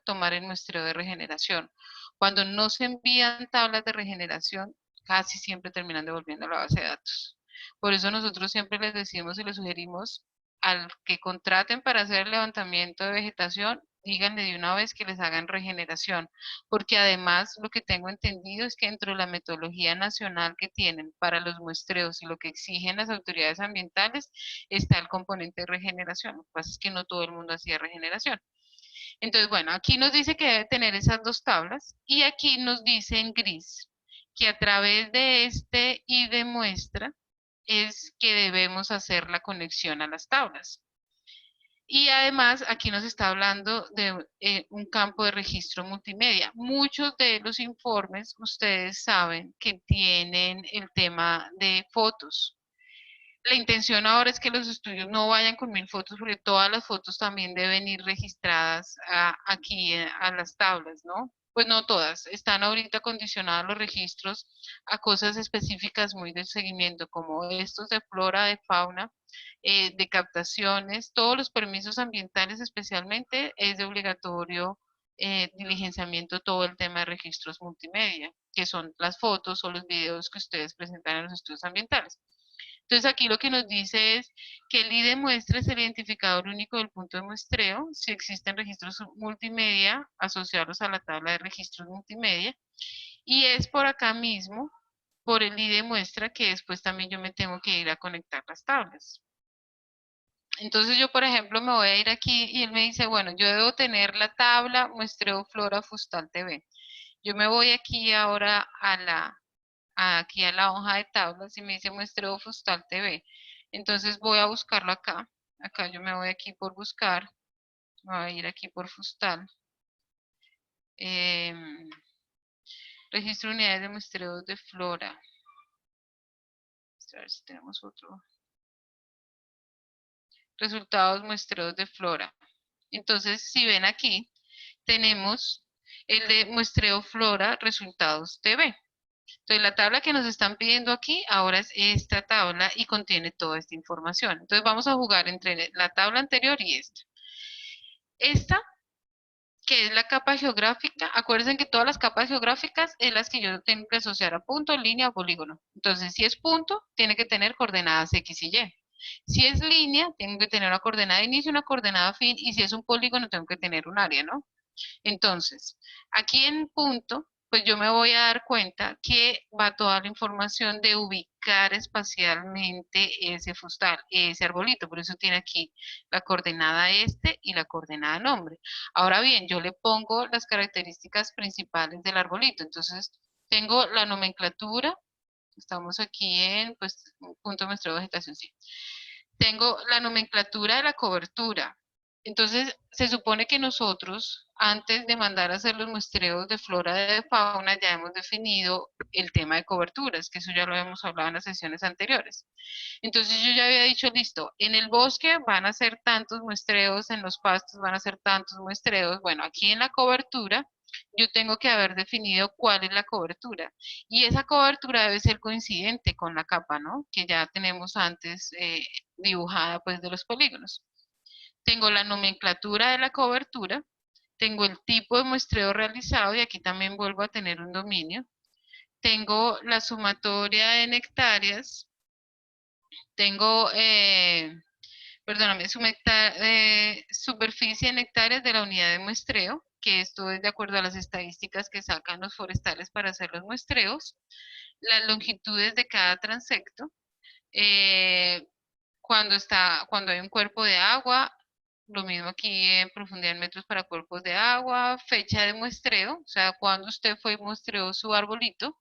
tomar el muestreo de regeneración. Cuando no se envían tablas de regeneración, casi siempre terminan devolviendo la base de datos. Por eso nosotros siempre les decimos y les sugerimos al que contraten para hacer el levantamiento de vegetación, díganle de una vez que les hagan regeneración, porque además lo que tengo entendido es que dentro de la metodología nacional que tienen para los muestreos y lo que exigen las autoridades ambientales está el componente de regeneración. Lo que pasa es que no todo el mundo hacía regeneración. Entonces, bueno, aquí nos dice que debe tener esas dos tablas y aquí nos dice en gris que a través de este y de muestra es que debemos hacer la conexión a las tablas. Y además aquí nos está hablando de un campo de registro multimedia. Muchos de los informes ustedes saben que tienen el tema de fotos. La intención ahora es que los estudios no vayan con 1000 fotos porque todas las fotos también deben ir registradas aquí a las tablas, ¿no? Pues no todas, están ahorita condicionados los registros a cosas específicas muy del seguimiento, como estos de flora, de fauna, de captaciones, todos los permisos ambientales especialmente es de obligatorio diligenciamiento todo el tema de registros multimedia, que son las fotos o los videos que ustedes presentan en los estudios ambientales. Entonces aquí lo que nos dice es que el ID muestra es el identificador único del punto de muestreo, si existen registros multimedia, asociados a la tabla de registros multimedia, y es por acá mismo, por el ID muestra, que después también yo me tengo que ir a conectar las tablas. Entonces yo, por ejemplo, me voy a ir aquí y él me dice, bueno, yo debo tener la tabla muestreo flora fustal TV. Yo me voy aquí ahora aquí a la hoja de tablas y me dice muestreo fustal TV. Entonces voy a buscarlo acá. Acá yo me voy aquí por buscar. Me voy a ir aquí por fustal. Registro de unidades de muestreo de flora. A ver si tenemos otro. Resultados muestreos de flora. Entonces, si ven aquí, tenemos el de muestreo flora resultados TV. Entonces, la tabla que nos están pidiendo aquí ahora es esta tabla y contiene toda esta información. Entonces, vamos a jugar entre la tabla anterior y esta. Esta, que es la capa geográfica, acuérdense que todas las capas geográficas es las que yo tengo que asociar a punto, línea o polígono. Entonces, si es punto, tiene que tener coordenadas X y Y. Si es línea, tengo que tener una coordenada de inicio, una coordenada fin, y si es un polígono, tengo que tener un área, ¿no? Entonces, aquí en punto, pues yo me voy a dar cuenta que va toda la información de ubicar espacialmente ese fustal, ese arbolito, por eso tiene aquí la coordenada este y la coordenada nombre. Ahora bien, yo le pongo las características principales del arbolito, entonces tengo la nomenclatura, estamos aquí en, pues, punto de muestreo de vegetación, sí. tengo la nomenclatura de la cobertura. Entonces, se supone que nosotros, antes de mandar a hacer los muestreos de flora y de fauna, ya hemos definido el tema de coberturas, que eso ya lo hemos hablado en las sesiones anteriores. Entonces, yo ya había dicho, listo, en el bosque van a ser tantos muestreos, en los pastos van a ser tantos muestreos. Bueno, aquí en la cobertura, yo tengo que haber definido cuál es la cobertura. Y esa cobertura debe ser coincidente con la capa, ¿no? Que ya tenemos antes dibujada, pues, de los polígonos. Tengo la nomenclatura de la cobertura, tengo el tipo de muestreo realizado y aquí también vuelvo a tener un dominio. Tengo la sumatoria en hectáreas, tengo, perdóname, superficie en hectáreas de la unidad de muestreo, que esto es de acuerdo a las estadísticas que sacan los forestales para hacer los muestreos, las longitudes de cada transecto, eh, cuando hay un cuerpo de agua, lo mismo aquí en profundidad en metros para cuerpos de agua, fecha de muestreo, o sea, cuando usted fue y muestreó su arbolito,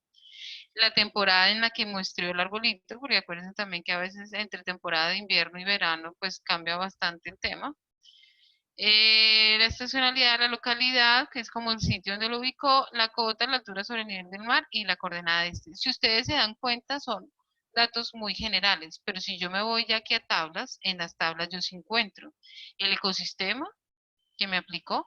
la temporada en la que muestreó el arbolito, porque acuérdense también que a veces entre temporada de invierno y verano, pues cambia bastante el tema. La estacionalidad de la localidad, que es como el sitio donde lo ubicó, la cota, la altura sobre el nivel del mar y la coordenada de este. Si ustedes se dan cuenta, son datos muy generales, pero si yo me voy ya aquí a tablas, en las tablas yo sí encuentro el ecosistema que me aplicó,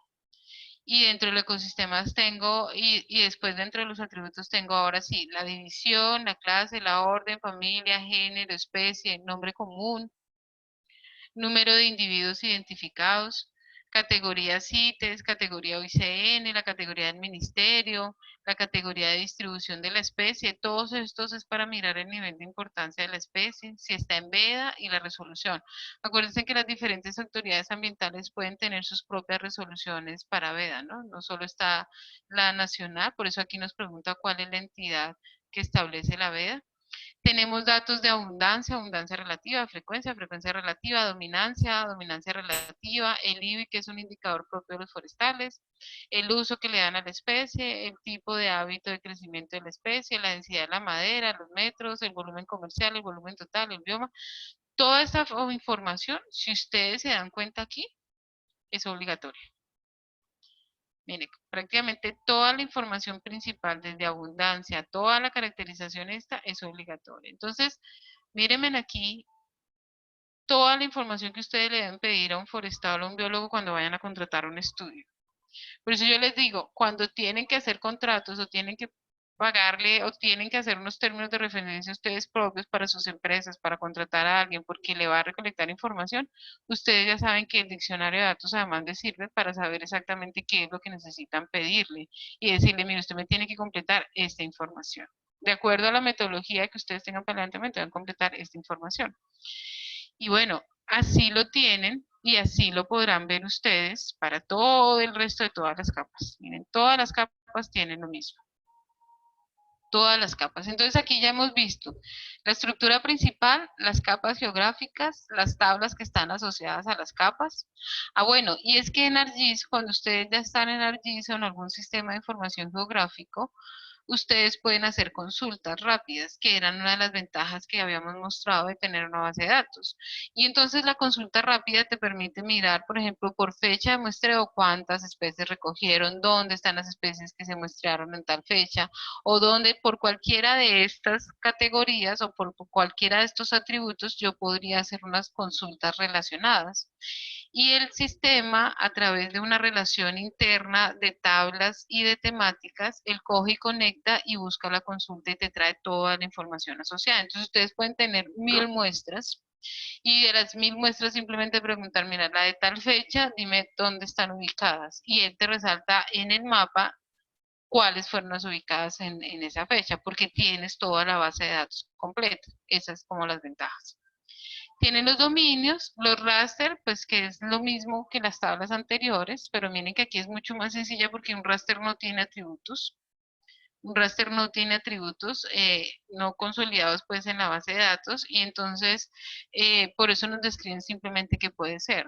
y dentro del ecosistema tengo, y después dentro de los atributos tengo ahora sí, la división, la clase, la orden, familia, género, especie, nombre común, número de individuos identificados, categoría CITES, categoría OICN, la categoría del ministerio, la categoría de distribución de la especie, todos estos es para mirar el nivel de importancia de la especie, si está en veda y la resolución. Acuérdense que las diferentes autoridades ambientales pueden tener sus propias resoluciones para veda, ¿no? No solo está la nacional, por eso aquí nos pregunta cuál es la entidad que establece la veda. Tenemos datos de abundancia, abundancia relativa, frecuencia, frecuencia relativa, dominancia, dominancia relativa, el IBI, que es un indicador propio de los forestales, el uso que le dan a la especie, el tipo de hábito de crecimiento de la especie, la densidad de la madera, los metros, el volumen comercial, el volumen total, el bioma. Toda esta información, si ustedes se dan cuenta aquí, es obligatoria. Mire, prácticamente toda la información principal, desde abundancia, toda la caracterización esta es obligatoria. Entonces, mírenme aquí toda la información que ustedes le deben pedir a un forestal o a un biólogo cuando vayan a contratar un estudio. Por eso yo les digo, cuando tienen que hacer contratos o tienen que pagarle o tienen que hacer unos términos de referencia ustedes propios para sus empresas, para contratar a alguien porque le va a recolectar información, ustedes ya saben que el diccionario de datos además les sirve para saber exactamente qué es lo que necesitan pedirle y decirle, mire, usted me tiene que completar esta información. De acuerdo a la metodología que ustedes tengan para el levantamiento, deben completar esta información. Y bueno, así lo tienen y así lo podrán ver ustedes para todo el resto de todas las capas. Miren, todas las capas tienen lo mismo. Todas las capas. Entonces aquí ya hemos visto la estructura principal, las capas geográficas, las tablas que están asociadas a las capas. Ah, bueno, y es que en ArcGIS, cuando ustedes ya están en ArcGIS o en algún sistema de información geográfico, ustedes pueden hacer consultas rápidas, que eran una de las ventajas que habíamos mostrado de tener una base de datos. Y entonces la consulta rápida te permite mirar, por ejemplo, por fecha de muestreo, cuántas especies recogieron, dónde están las especies que se muestrearon en tal fecha, o dónde por cualquiera de estas categorías o por cualquiera de estos atributos yo podría hacer unas consultas relacionadas. Y el sistema, a través de una relación interna de tablas y de temáticas, él coge y conecta y busca la consulta y te trae toda la información asociada. Entonces ustedes pueden tener 1000 muestras y de las 1000 muestras simplemente preguntar, mira, la de tal fecha, dime dónde están ubicadas. Y él te resalta en el mapa cuáles fueron las ubicadas en esa fecha, porque tienes toda la base de datos completa. Esas como las ventajas. Tienen los dominios, los raster, pues que es lo mismo que las tablas anteriores, pero miren que aquí es mucho más sencilla porque un raster no tiene atributos. Un raster no tiene atributos no consolidados pues en la base de datos y entonces por eso nos describen simplemente qué puede ser.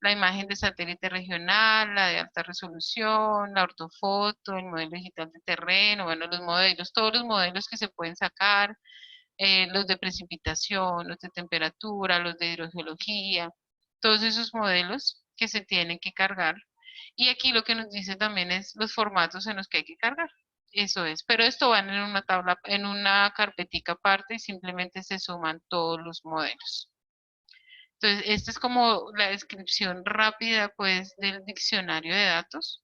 La imagen de satélite regional, la de alta resolución, la ortofoto, el modelo digital de terreno, bueno, los modelos, todos los modelos que se pueden sacar, los de precipitación, los de temperatura, los de hidrogeología, todos esos modelos que se tienen que cargar. Y aquí lo que nos dice también es los formatos en los que hay que cargar. Eso es, pero esto van en una tabla, en una carpetica aparte y simplemente se suman todos los modelos. Entonces, esta es como la descripción rápida, pues, del diccionario de datos.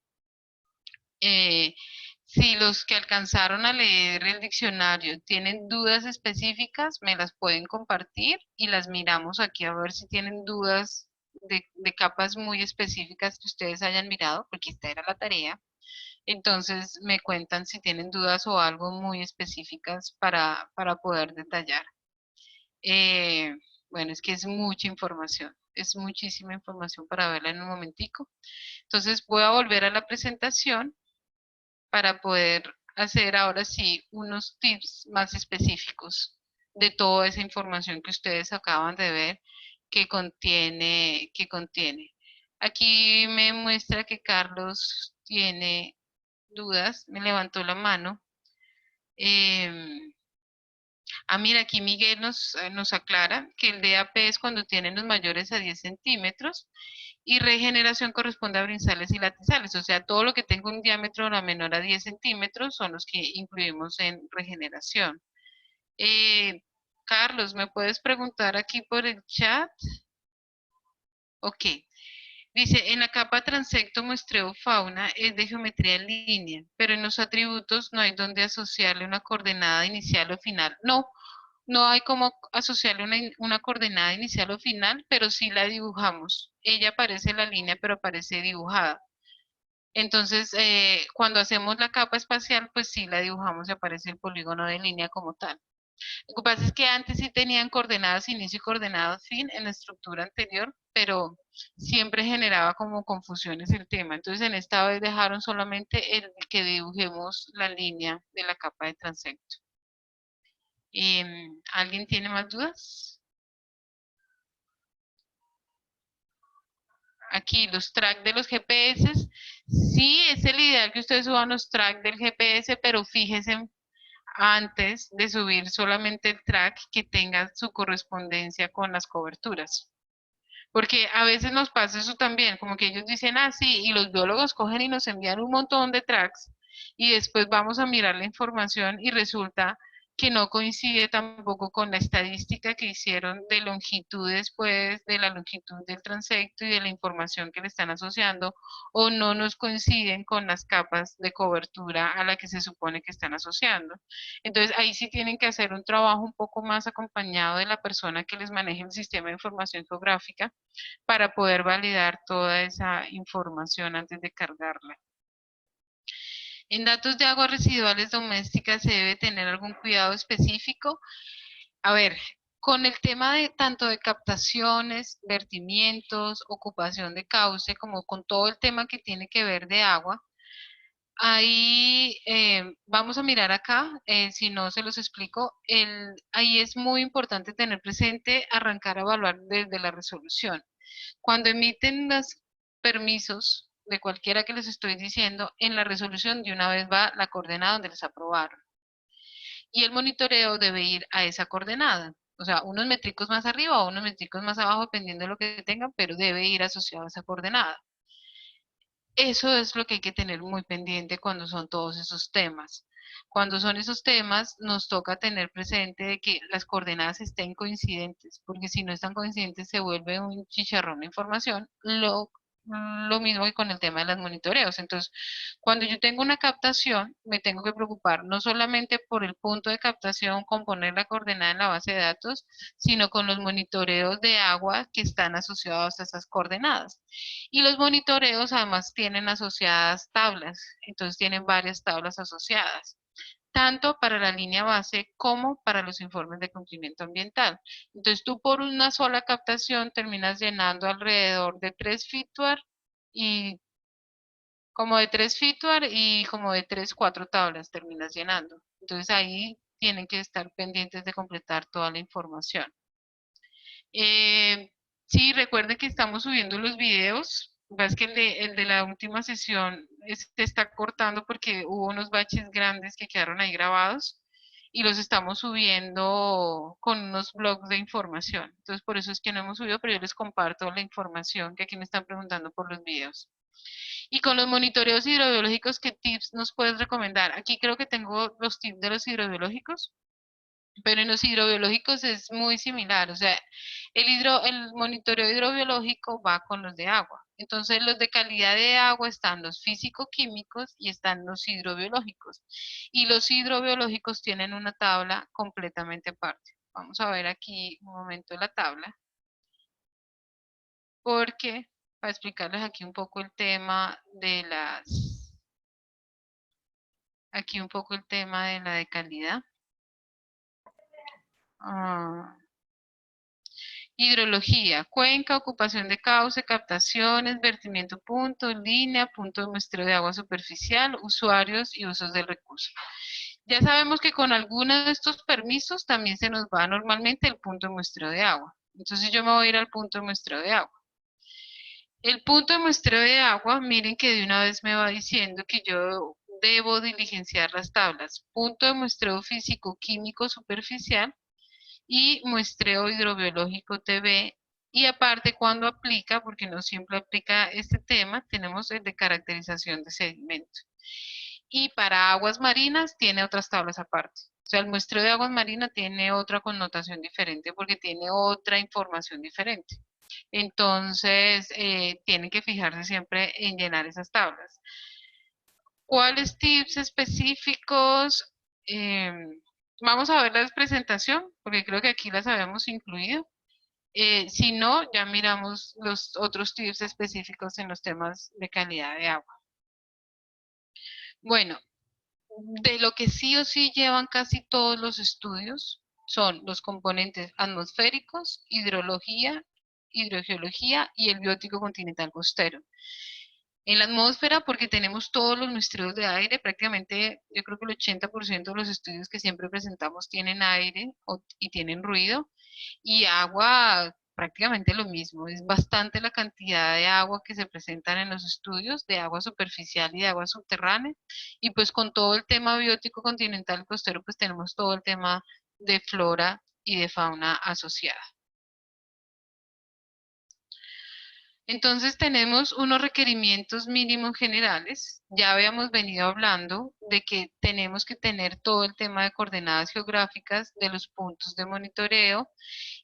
Si los que alcanzaron a leer el diccionario tienen dudas específicas, me las pueden compartir y las miramos aquí a ver si tienen dudas de capas muy específicas que ustedes hayan mirado, porque esta era la tarea. Entonces me cuentan si tienen dudas o algo muy específicas para poder detallar. Eh, bueno, es que es mucha información, es muchísima información para verla en un momentico. Entonces voy a volver a la presentación para poder hacer ahora sí unos tips más específicos de toda esa información que ustedes acaban de ver que contiene. Aquí me muestra que Carlos tiene dudas, me levantó la mano. Mira, aquí Miguel nos aclara que el DAP es cuando tienen los mayores a 10 centímetros y regeneración corresponde a brinzales y latizales, o sea, todo lo que tenga un diámetro la menor a 10 centímetros son los que incluimos en regeneración. Eh, Carlos, ¿me puedes preguntar aquí por el chat? Ok. Dice, en la capa transecto muestreo fauna es de geometría en línea, pero en los atributos no hay donde asociarle una coordenada inicial o final. No, no hay como asociarle una coordenada inicial o final, pero sí la dibujamos. Ella aparece en la línea, pero aparece dibujada. Entonces, cuando hacemos la capa espacial, pues sí la dibujamos y aparece el polígono de línea como tal. Lo que pasa es que antes sí tenían coordenadas inicio y coordenadas fin en la estructura anterior, pero siempre generaba como confusiones el tema. Entonces, en esta vez dejaron solamente el que dibujemos la línea de la capa de transecto. ¿Alguien tiene más dudas? Aquí los tracks de los GPS, sí es el ideal que ustedes suban los tracks del GPS, pero fíjense antes de subir solamente el track que tenga su correspondencia con las coberturas. Porque a veces nos pasa eso también, como que ellos dicen, sí, y los biólogos cogen y nos envían un montón de tracks y después vamos a mirar la información y resulta que no coincide tampoco con la estadística que hicieron de longitudes, pues, de la longitud del transecto y de la información que le están asociando, o no nos coinciden con las capas de cobertura a la que se supone que están asociando. Entonces, ahí sí tienen que hacer un trabajo un poco más acompañado de la persona que les maneje el sistema de información geográfica para poder validar toda esa información antes de cargarla. En datos de aguas residuales domésticas se debe tener algún cuidado específico. A ver, con el tema de tanto de captaciones, vertimientos, ocupación de cauce, como con todo el tema que tiene que ver de agua, ahí vamos a mirar acá, si no se los explico, ahí es muy importante tener presente, arrancar a evaluar desde la resolución. Cuando emiten los permisos de cualquiera que les estoy diciendo, en la resolución de una vez va la coordenada donde les aprobaron. Y el monitoreo debe ir a esa coordenada. O sea, unos métricos más arriba o unos métricos más abajo, dependiendo de lo que tengan, pero debe ir asociado a esa coordenada. Eso es lo que hay que tener muy pendiente cuando son todos esos temas. Cuando son esos temas, nos toca tener presente de que las coordenadas estén coincidentes, porque si no están coincidentes se vuelve un chicharrón de información, lo mismo que con el tema de los monitoreos. Entonces, cuando yo tengo una captación, me tengo que preocupar no solamente por el punto de captación, con poner la coordenada en la base de datos, sino con los monitoreos de agua que están asociados a esas coordenadas. Y los monitoreos además tienen asociadas tablas, entonces tienen varias tablas asociadas, tanto para la línea base como para los informes de cumplimiento ambiental. Entonces tú por una sola captación terminas llenando alrededor de 3 FITWAR y como de 3 FITWAR y como de 3, 4 tablas terminas llenando. Entonces ahí tienen que estar pendientes de completar toda la información. Sí, recuerden que estamos subiendo los videos. Es que el de la última sesión se está cortando porque hubo unos baches grandes que quedaron ahí grabados. y los estamos subiendo con unos blogs de información. Entonces, por eso es que no hemos subido, pero yo les comparto la información que aquí me están preguntando por los videos. Y con los monitoreos hidrobiológicos, ¿qué tips nos puedes recomendar? Aquí creo que tengo los tips de los hidrobiológicos, pero en los hidrobiológicos es muy similar, o sea, el monitoreo hidrobiológico va con los de agua. Entonces, los de calidad de agua están los físico-químicos y están los hidrobiológicos. Y los hidrobiológicos tienen una tabla completamente aparte. Vamos a ver aquí un momento la tabla, porque para explicarles aquí un poco el tema de aquí un poco el tema de la de calidad. Hidrología, cuenca, ocupación de cauce, captaciones, vertimiento punto, línea, punto de muestreo de agua superficial, usuarios y usos del recurso. Ya sabemos que con algunos de estos permisos también se nos va normalmente el punto de muestreo de agua. Entonces yo me voy a ir al punto de muestreo de agua. El punto de muestreo de agua, miren que de una vez me va diciendo que yo debo diligenciar las tablas. Punto de muestreo físico-químico superficial y muestreo hidrobiológico TV. Y aparte, cuando aplica, porque no siempre aplica este tema, tenemos el de caracterización de sedimento. Y para aguas marinas tiene otras tablas aparte. O sea, el muestreo de aguas marinas tiene otra connotación diferente porque tiene otra información diferente. Entonces, tienen que fijarse siempre en llenar esas tablas. ¿Cuáles tips específicos? Vamos a ver la presentación, porque creo que aquí las habíamos incluido. Si no, ya miramos los otros tips específicos en los temas de calidad de agua. Bueno, de lo que sí o sí llevan casi todos los estudios son los componentes atmosféricos, hidrología, hidrogeología y el biótico continental costero. En la atmósfera, porque tenemos todos los muestreos de aire, prácticamente yo creo que el 80% de los estudios que siempre presentamos tienen aire y tienen ruido, y agua prácticamente lo mismo, es bastante la cantidad de agua que se presentan en los estudios, de agua superficial y de agua subterránea, y pues con todo el tema biótico continental costero, pues tenemos todo el tema de flora y de fauna asociada. Entonces tenemos unos requerimientos mínimos generales. Ya habíamos venido hablando de que tenemos que tener todo el tema de coordenadas geográficas de los puntos de monitoreo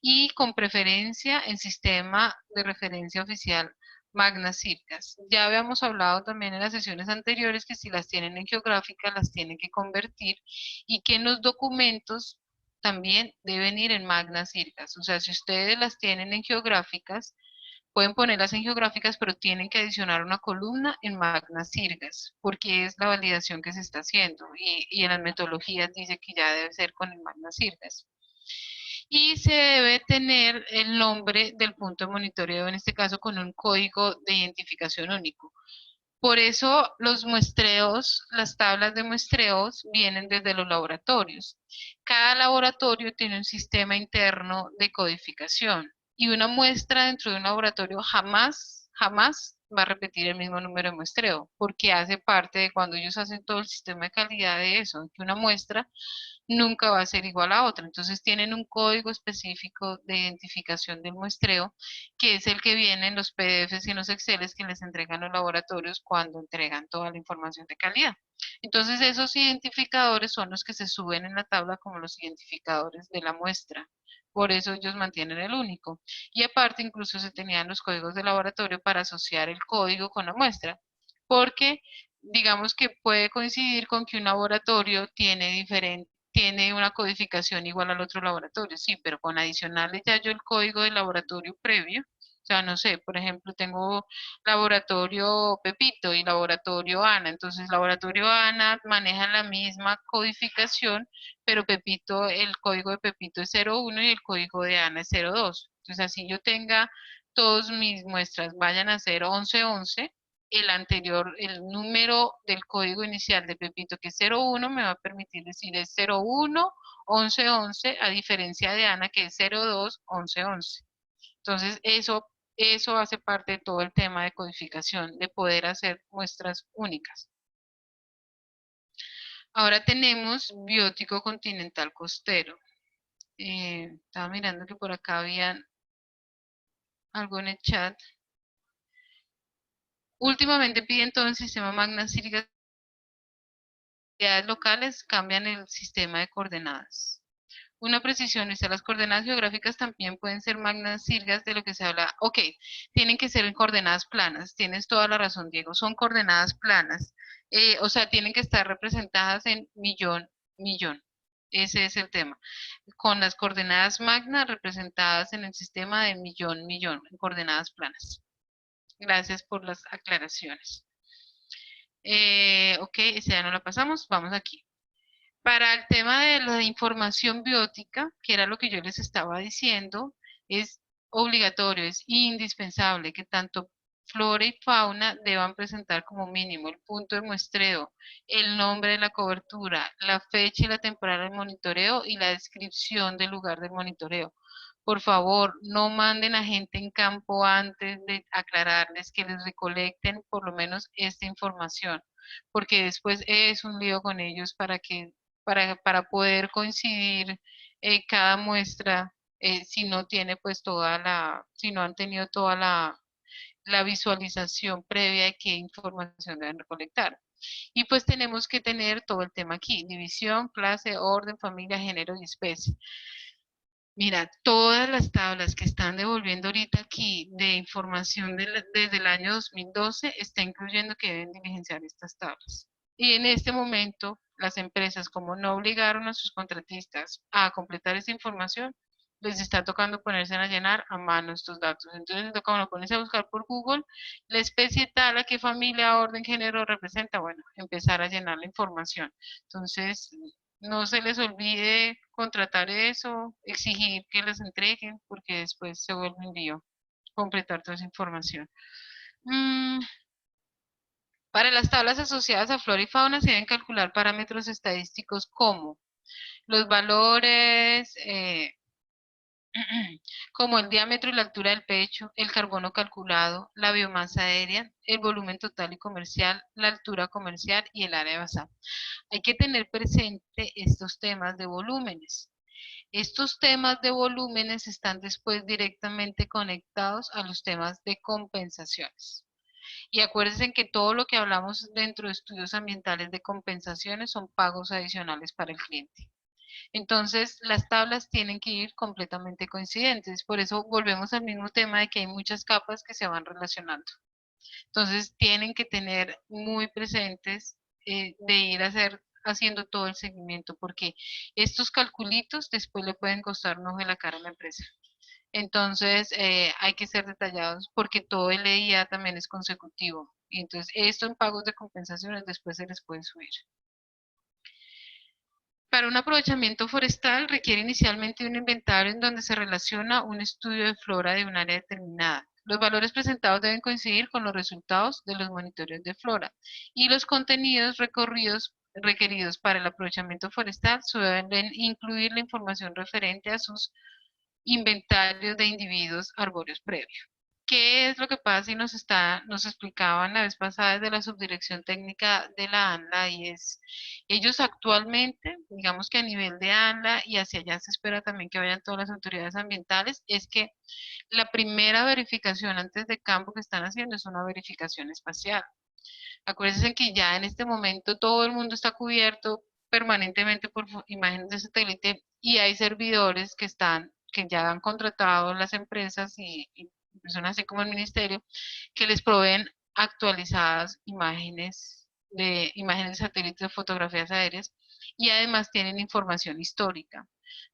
y con preferencia en sistema de referencia oficial Magna Circas. Ya habíamos hablado también en las sesiones anteriores que si las tienen en geográfica las tienen que convertir y que en los documentos también deben ir en Magna Circas. O sea, si ustedes las tienen en geográficas, pueden ponerlas en geográficas, pero tienen que adicionar una columna en Magna Cirgas, porque es la validación que se está haciendo. Y en las metodologías dice que ya debe ser con el Magna Cirgas. Y se debe tener el nombre del punto de monitoreo, en este caso con un código de identificación único. Por eso los muestreos, las tablas de muestreos vienen desde los laboratorios. Cada laboratorio tiene un sistema interno de codificación y una muestra dentro de un laboratorio jamás va a repetir el mismo número de muestreo, porque hace parte de cuando ellos hacen todo el sistema de calidad de eso, que una muestra nunca va a ser igual a otra. Entonces tienen un código específico de identificación del muestreo, que es el que viene en los PDFs y en los Exceles que les entregan los laboratorios cuando entregan toda la información de calidad. Entonces esos identificadores son los que se suben en la tabla como los identificadores de la muestra. Por eso ellos mantienen el único. Y aparte incluso se tenían los códigos de laboratorio para asociar el código con la muestra. Porque digamos que puede coincidir con que un laboratorio tiene una codificación igual al otro laboratorio, sí, pero con adicionales ya yo el código del laboratorio previo, o sea, no sé, por ejemplo, tengo laboratorio Pepito y laboratorio Ana, entonces laboratorio Ana maneja la misma codificación, pero Pepito, el código de Pepito es 01 y el código de Ana es 02. Entonces, así yo tenga todos mis muestras vayan a ser 1111, el anterior, el número del código inicial de Pepito, que es 01, me va a permitir decir es 01, 1111, a diferencia de Ana, que es 02, 1111. Entonces, eso hace parte de todo el tema de codificación, de poder hacer muestras únicas. Ahora tenemos biótico continental costero. Estaba mirando que por acá había algo en el chat. Últimamente piden todo el sistema Magna Cirga locales, cambian el sistema de coordenadas. Una precisión es las coordenadas geográficas también pueden ser magnas cirgas de lo que se habla. Ok, tienen que ser en coordenadas planas. Tienes toda la razón, Diego. Son coordenadas planas. O sea, tienen que estar representadas en millón, millón. Ese es el tema. Con las coordenadas magna representadas en el sistema de millón, millón, en coordenadas planas. Gracias por las aclaraciones. Ok, esa ya no la pasamos. Vamos aquí. Para el tema de la información biótica, que era lo que yo les estaba diciendo, es obligatorio, es indispensable que tanto flora y fauna deban presentar como mínimo el punto de muestreo, el nombre de la cobertura, la fecha y la temporada del monitoreo y la descripción del lugar del monitoreo. Por favor, no manden a gente en campo antes de aclararles que les recolecten por lo menos esta información, porque después es un lío con ellos para poder coincidir cada muestra, si no tiene pues si no han tenido toda la visualización previa de qué información deben recolectar. Y pues tenemos que tener todo el tema aquí, división, clase, orden, familia, género y especie. Mira, todas las tablas que están devolviendo ahorita aquí de información desde el año 2012 está incluyendo que deben diligenciar estas tablas. Y en este momento, las empresas, como no obligaron a sus contratistas a completar esta información, les está tocando ponerse a llenar a mano estos datos. Entonces, cuando ponerse a buscar por Google, la especie tal, a qué familia, orden, género representa, bueno, empezar a llenar la información. Entonces, no se les olvide contratar eso, exigir que les entreguen, porque después se vuelve un lío completar toda esa información. Para las tablas asociadas a flora y fauna se deben calcular parámetros estadísticos como los valores, como el diámetro y la altura del pecho, el carbono calculado, la biomasa aérea, el volumen total y comercial, la altura comercial y el área de basal. Hay que tener presente estos temas de volúmenes. Estos temas de volúmenes están después directamente conectados a los temas de compensaciones. Y acuérdense que todo lo que hablamos dentro de estudios ambientales de compensaciones son pagos adicionales para el cliente. Entonces, las tablas tienen que ir completamente coincidentes. Por eso volvemos al mismo tema de que hay muchas capas que se van relacionando. Entonces, tienen que tener muy presentes de ir haciendo todo el seguimiento, porque estos calculitos después le pueden costar un ojo de la cara a la empresa. Entonces, hay que ser detallados porque todo el EIA también es consecutivo. Y entonces, esto en pagos de compensaciones después se les puede subir. Para un aprovechamiento forestal requiere inicialmente un inventario en donde se relaciona un estudio de flora de un área determinada. Los valores presentados deben coincidir con los resultados de los monitoreos de flora y los contenidos requeridos para el aprovechamiento forestal deben incluir la información referente a sus inventarios de individuos arbóreos previos. ¿Qué es lo que pasa? Y nos explicaban la vez pasada desde la subdirección técnica de la ANLA y es, ellos actualmente, digamos que a nivel de ANLA y hacia allá se espera también que vayan todas las autoridades ambientales, es que la primera verificación antes de campo que están haciendo es una verificación espacial. Acuérdense que ya en este momento todo el mundo está cubierto permanentemente por imágenes de satélite y hay servidores que ya han contratado las empresas y personas así como el ministerio, que les proveen actualizadas imágenes de satélites de fotografías aéreas y además tienen información histórica.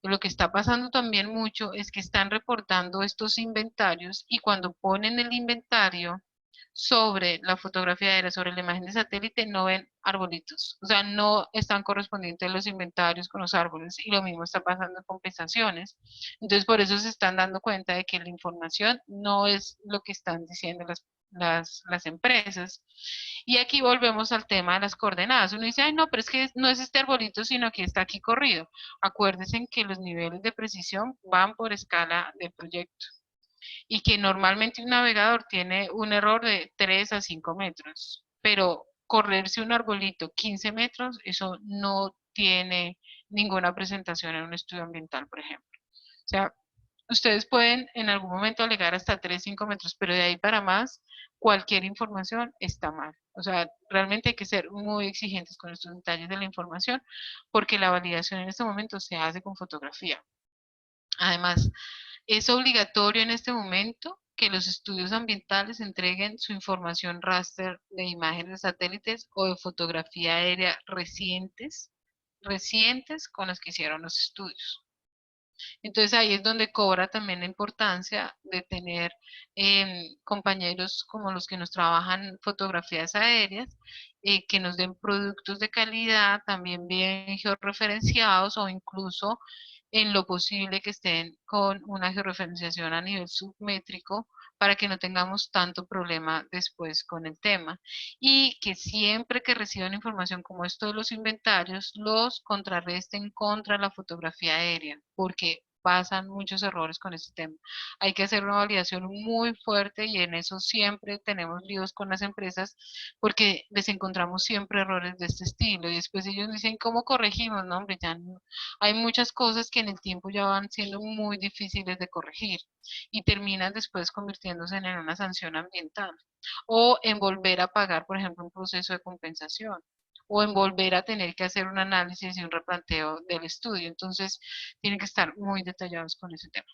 Lo que está pasando también mucho es que están reportando estos inventarios y cuando ponen el inventario sobre la fotografía aérea, sobre la imagen de satélite, no ven arbolitos. O sea, no están correspondientes los inventarios con los árboles y lo mismo está pasando en compensaciones. Entonces, por eso se están dando cuenta de que la información no es lo que están diciendo las empresas. Y aquí volvemos al tema de las coordenadas. Uno dice, ay, no, pero es que no es este arbolito, sino que está aquí corrido. Acuérdense que los niveles de precisión van por escala del proyecto y que normalmente un navegador tiene un error de 3 a 5 metros, pero correrse un arbolito 15 metros, eso no tiene ninguna presentación en un estudio ambiental, por ejemplo. O sea, ustedes pueden en algún momento alegar hasta 3, 5 metros, pero de ahí para más, cualquier información está mal. O sea, realmente hay que ser muy exigentes con estos detalles de la información, porque la validación en este momento se hace con fotografía. Además, es obligatorio en este momento que los estudios ambientales entreguen su información raster de imágenes de satélites o de fotografía aérea recientes con los que hicieron los estudios. Entonces ahí es donde cobra también la importancia de tener compañeros como los que nos trabajan fotografías aéreas, que nos den productos de calidad, también bien georreferenciados o incluso en lo posible que estén con una georreferenciación a nivel submétrico para que no tengamos tanto problema después con el tema. Y que siempre que reciban información como esto de los inventarios, los contrarresten contra la fotografía aérea, porque pasan muchos errores con este tema. Hay que hacer una validación muy fuerte y en eso siempre tenemos líos con las empresas porque les encontramos siempre errores de este estilo y después ellos dicen, ¿cómo corregimos? No, hombre, ya no. Hay muchas cosas que en el tiempo ya van siendo muy difíciles de corregir y terminan después convirtiéndose en una sanción ambiental o en volver a pagar, por ejemplo, un proceso de compensación o en volver a tener que hacer un análisis y un replanteo del estudio. Entonces, tienen que estar muy detallados con ese tema.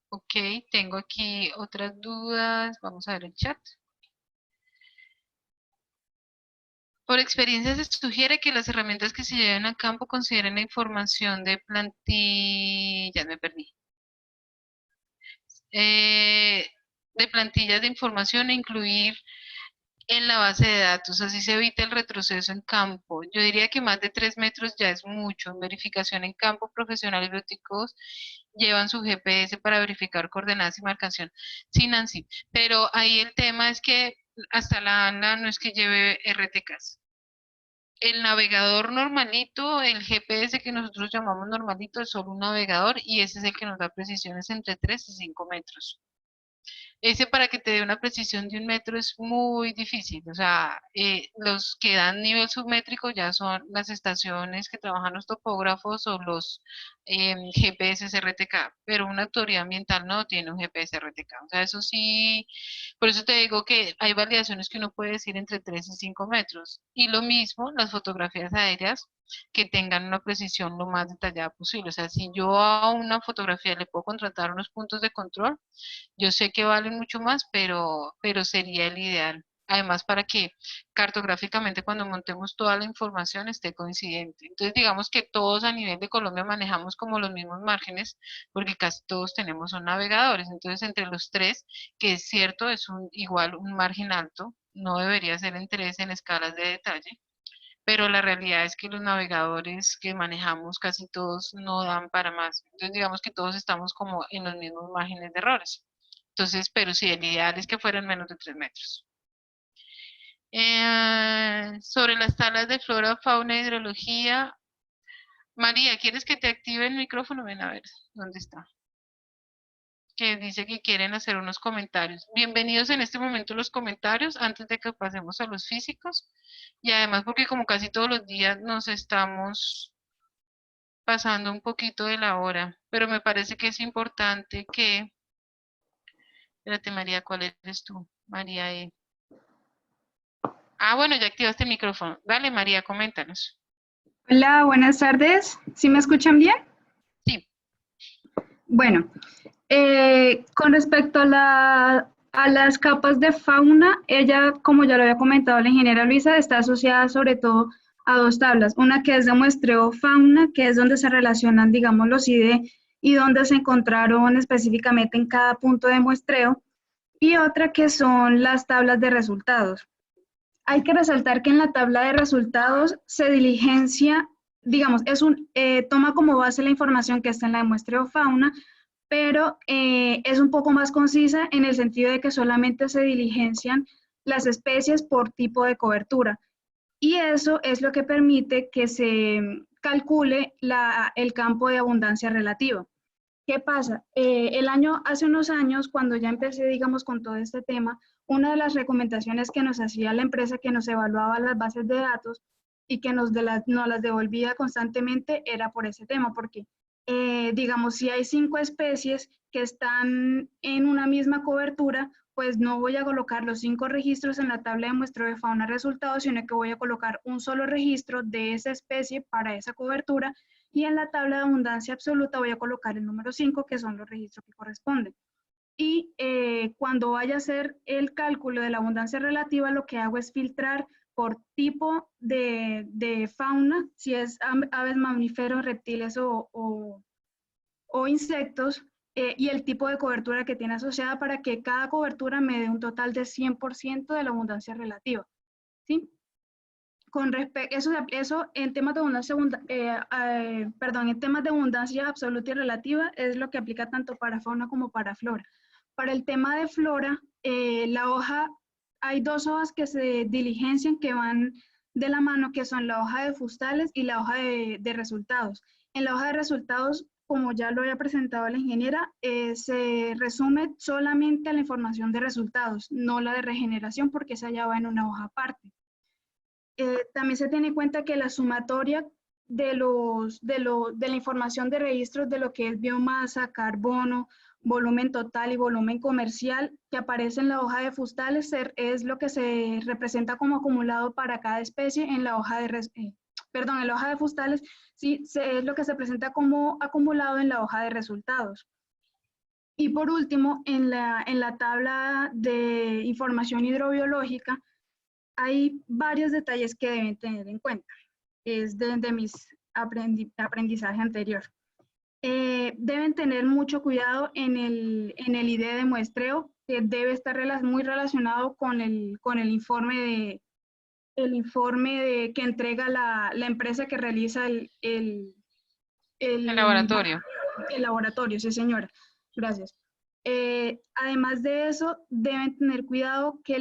Ok, tengo aquí otras dudas. Vamos a ver el chat. Por experiencia se sugiere que las herramientas que se lleven a campo consideren la información de plantillas, me perdí. De plantillas de información e incluir en la base de datos, así se evita el retroceso en campo. Yo diría que más de 3 metros ya es mucho. En verificación en campo, profesionales bióticos llevan su GPS para verificar coordenadas y marcación. Sí, Nancy, pero ahí el tema es que hasta la ANLA no es que lleve RTKs. El navegador normalito, el GPS que nosotros llamamos normalito, es solo un navegador y ese es el que nos da precisiones entre 3 y 5 metros. Ese para que te dé una precisión de 1 metro es muy difícil, o sea, los que dan nivel submétrico ya son las estaciones que trabajan los topógrafos o los GPS RTK, pero una autoridad ambiental no tiene un GPS RTK, o sea, eso sí, por eso te digo que hay validaciones que uno puede decir entre 3 y 5 metros, y lo mismo las fotografías aéreas que tengan una precisión lo más detallada posible, o sea, si yo a una fotografía le puedo contratar unos puntos de control, yo sé que valen mucho más, pero sería el ideal. Además, para que cartográficamente cuando montemos toda la información esté coincidente. Entonces, digamos que todos a nivel de Colombia manejamos como los mismos márgenes, porque casi todos tenemos son navegadores. Entonces, entre los tres, que es cierto, es igual un margen alto, no debería ser en 3 en escalas de detalle, pero la realidad es que los navegadores que manejamos casi todos no dan para más. Entonces, digamos que todos estamos como en los mismos márgenes de errores. Entonces, pero sí, el ideal es que fueran menos de 3 metros. Sobre las tablas de flora, fauna e hidrología. María, ¿quieres que te active el micrófono? Ven a ver, ¿dónde está? Que dice que quieren hacer unos comentarios. Bienvenidos en este momento los comentarios antes de que pasemos a los físicos. Y además porque como casi todos los días nos estamos pasando un poquito de la hora, pero me parece que es importante que... Espérate, María, ¿cuál eres tú? María E. Ah, bueno, ya activaste el micrófono. Dale, María, coméntanos. Hola, buenas tardes. ¿Sí me escuchan bien? Sí. Bueno, con respecto a las capas de fauna, ella, como ya lo había comentado la ingeniera Luisa, está asociada sobre todo a dos tablas. Una que es de muestreo fauna, que es donde se relacionan, digamos, los ID y donde se encontraron específicamente en cada punto de muestreo, y otra que son las tablas de resultados. Hay que resaltar que en la tabla de resultados se diligencia, digamos, toma como base la información que está en la de muestreo fauna, pero es un poco más concisa en el sentido de que solamente se diligencian las especies por tipo de cobertura. Y eso es lo que permite que se calcule el campo de abundancia relativa. ¿Qué pasa? Hace unos años, cuando ya empecé, digamos, con todo este tema, una de las recomendaciones que nos hacía la empresa que nos evaluaba las bases de datos y que nos las devolvía constantemente era por ese tema, porque, digamos, si hay 5 especies que están en una misma cobertura, pues no voy a colocar los 5 registros en la tabla de muestreo de fauna resultados, sino que voy a colocar un solo registro de esa especie para esa cobertura, y en la tabla de abundancia absoluta voy a colocar el número 5, que son los registros que corresponden. Y cuando vaya a hacer el cálculo de la abundancia relativa, lo que hago es filtrar por tipo de fauna, si es aves, mamíferos, reptiles o insectos, y el tipo de cobertura que tiene asociada, para que cada cobertura me dé un total de 100% de la abundancia relativa, ¿sí? Con respecto, eso en temas de abundancia, en temas de abundancia absoluta y relativa es lo que aplica tanto para fauna como para flora. Para el tema de flora, hay 2 hojas que se diligencian, que van de la mano, que son la hoja de fustales y la hoja de resultados. En la hoja de resultados, como ya lo había presentado la ingeniera, se resume solamente a la información de resultados, no la de regeneración, porque esa ya va en una hoja aparte. También se tiene en cuenta que la sumatoria de la información de registros de lo que es biomasa, carbono, volumen total y volumen comercial que aparece en la hoja de fustales es lo que se representa como acumulado para cada especie. En la hoja en la hoja de fustales sí es lo que se presenta como acumulado en la hoja de resultados. Y por último, en la tabla de información hidrobiológica, hay varios detalles que deben tener en cuenta. Es de mis aprendizaje anterior. Deben tener mucho cuidado en el ID de muestreo, que debe estar muy relacionado con el informe que entrega la empresa que realiza el laboratorio. El laboratorio, sí señora. Gracias. Además de eso, deben tener cuidado que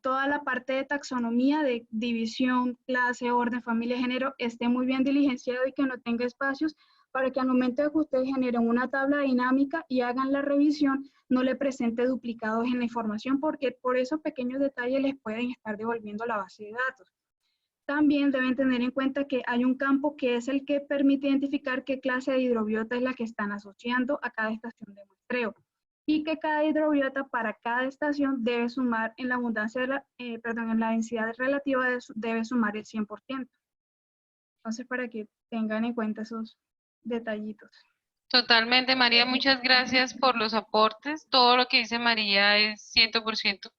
toda la parte de taxonomía, de división, clase, orden, familia, género, esté muy bien diligenciado y que no tenga espacios, para que al momento de que ustedes generen una tabla dinámica y hagan la revisión, no le presente duplicados en la información, porque por esos pequeños detalles les pueden estar devolviendo la base de datos. También deben tener en cuenta que hay un campo que es el que permite identificar qué clase de hidrobiota es la que están asociando a cada estación de muestreo, y que cada hidrobiota para cada estación debe sumar en la abundancia, en la densidad relativa debe sumar el 100%. Entonces, para que tengan en cuenta esos detallitos. Totalmente, María, muchas gracias por los aportes. Todo lo que dice María es 100%.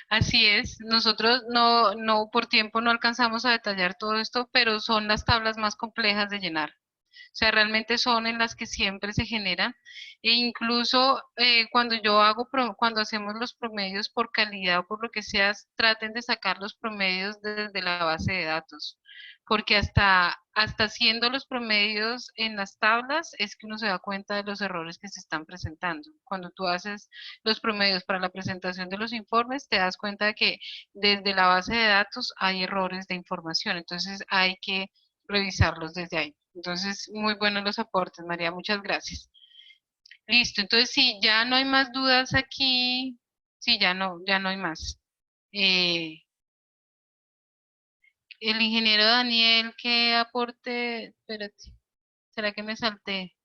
Así es. Nosotros no por tiempo no alcanzamos a detallar todo esto, pero son las tablas más complejas de llenar. O sea, realmente son en las que siempre se generan. E incluso cuando hacemos los promedios por calidad o por lo que sea, traten de sacar los promedios desde la base de datos, porque hasta haciendo los promedios en las tablas es que uno se da cuenta de los errores que se están presentando. Cuando tú haces los promedios para la presentación de los informes, te das cuenta de que desde la base de datos hay errores de información, entonces hay que revisarlos desde ahí. Entonces, muy buenos los aportes, María, muchas gracias. Listo, entonces si ya no hay más dudas aquí, sí, ya no hay más. El ingeniero Daniel, ¿qué aporte? Espérate, ¿será que me salté?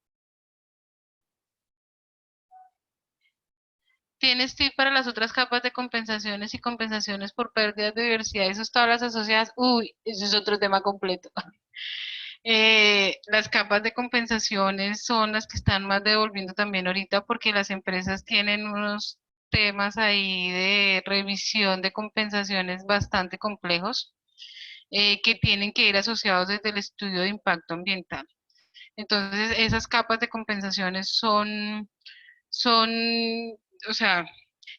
¿Tienes tip para las otras capas de compensaciones y compensaciones por pérdidas de diversidad y sus tablas asociadas? Uy, ese es otro tema completo. Las capas de compensaciones son las que están más devolviendo también ahorita, porque las empresas tienen unos temas ahí de revisión de compensaciones bastante complejos, que tienen que ir asociados desde el estudio de impacto ambiental. Entonces, esas capas de compensaciones son, o sea,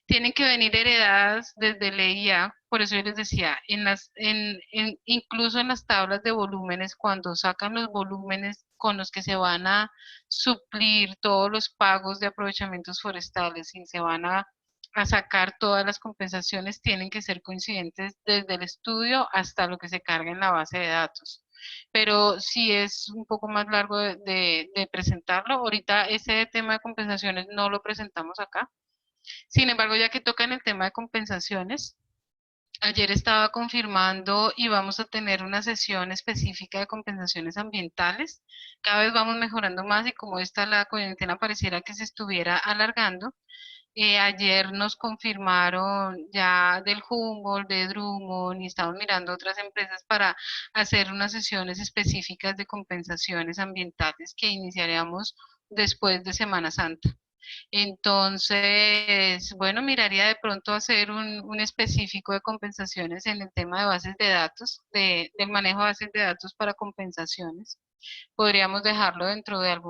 tienen que venir heredadas desde el EIA. Por eso yo les decía, incluso en las tablas de volúmenes, cuando sacan los volúmenes con los que se van a suplir todos los pagos de aprovechamientos forestales y se van a sacar todas las compensaciones, tienen que ser coincidentes desde el estudio hasta lo que se carga en la base de datos. pero sí es un poco más largo de presentarlo. Ahorita ese tema de compensaciones no lo presentamos acá. Sin embargo, ya que toca en el tema de compensaciones, ayer estaba confirmando y vamos a tener una sesión específica de compensaciones ambientales. Cada vez vamos mejorando más y como esta la cuarentena pareciera que se estuviera alargando, ayer nos confirmaron ya del Humboldt, de Drummond y estamos mirando otras empresas para hacer unas sesiones específicas de compensaciones ambientales que iniciaríamos después de Semana Santa. Entonces, bueno, miraría de pronto hacer un específico de compensaciones en el tema de bases de datos, del manejo de bases de datos para compensaciones. Podríamos dejarlo dentro del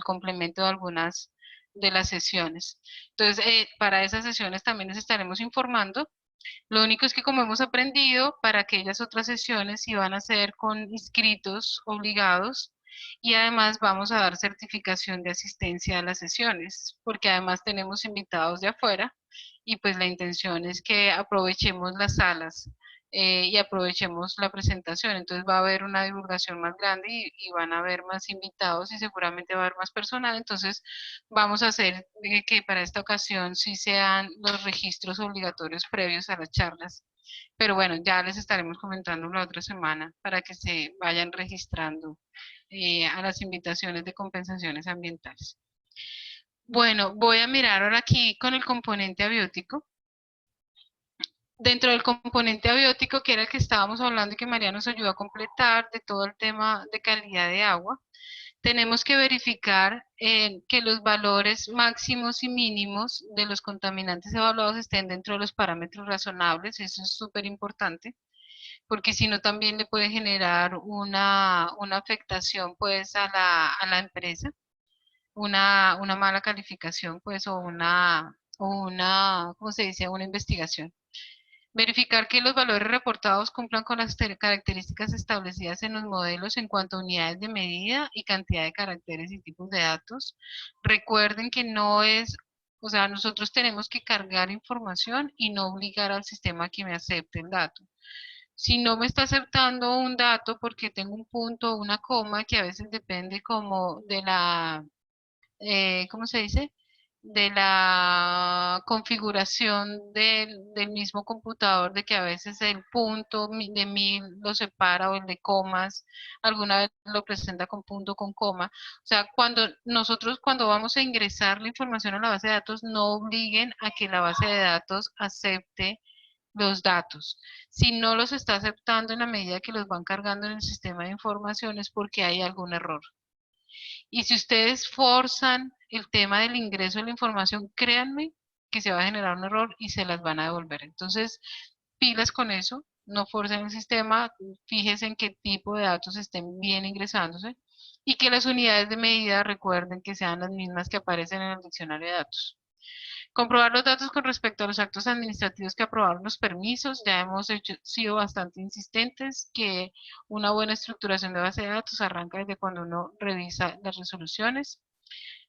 complemento de algunas de las sesiones. Entonces, para esas sesiones también les estaremos informando. Lo único es que como hemos aprendido, para aquellas otras sesiones sí van a ser con inscritos obligados y además vamos a dar certificación de asistencia a las sesiones, porque además tenemos invitados de afuera y pues la intención es que aprovechemos las salas y aprovechemos la presentación. Entonces va a haber una divulgación más grande y van a haber más invitados y seguramente va a haber más personal. Entonces vamos a hacer que para esta ocasión sí sean los registros obligatorios previos a las charlas. Pero bueno, ya les estaremos comentando la otra semana para que se vayan registrando a las invitaciones de compensaciones ambientales. Bueno, voy a mirar ahora aquí con el componente abiótico. Dentro del componente abiótico, que era el que estábamos hablando y que María nos ayudó a completar de todo el tema de calidad de agua, tenemos que verificar que los valores máximos y mínimos de los contaminantes evaluados estén dentro de los parámetros razonables. Eso es súper importante, porque si no también le puede generar una afectación pues a la empresa, una mala calificación pues ¿cómo se dice? Una investigación. Verificar que los valores reportados cumplan con las características establecidas en los modelos en cuanto a unidades de medida y cantidad de caracteres y tipos de datos. Recuerden que no es, o sea, nosotros tenemos que cargar información y no obligar al sistema a que me acepte el dato. Si no me está aceptando un dato porque tengo un punto o una coma, que a veces depende como de la ¿cómo se dice? De la configuración del mismo computador, de que a veces el punto de 1000 lo separa o el de comas, alguna vez lo presenta con punto con coma. O sea, cuando vamos a ingresar la información a la base de datos, no obliguen a que la base de datos acepte los datos. Si no los está aceptando en la medida que los van cargando en el sistema de información es porque hay algún error. Y si ustedes forzan el tema del ingreso de la información, créanme que se va a generar un error y se las van a devolver. Entonces, pilas con eso, no forcen el sistema, fíjense en qué tipo de datos estén bien ingresándose y que las unidades de medida recuerden que sean las mismas que aparecen en el diccionario de datos. Comprobar los datos con respecto a los actos administrativos que aprobaron los permisos. Ya hemos sido bastante insistentes que una buena estructuración de base de datos arranca desde cuando uno revisa las resoluciones.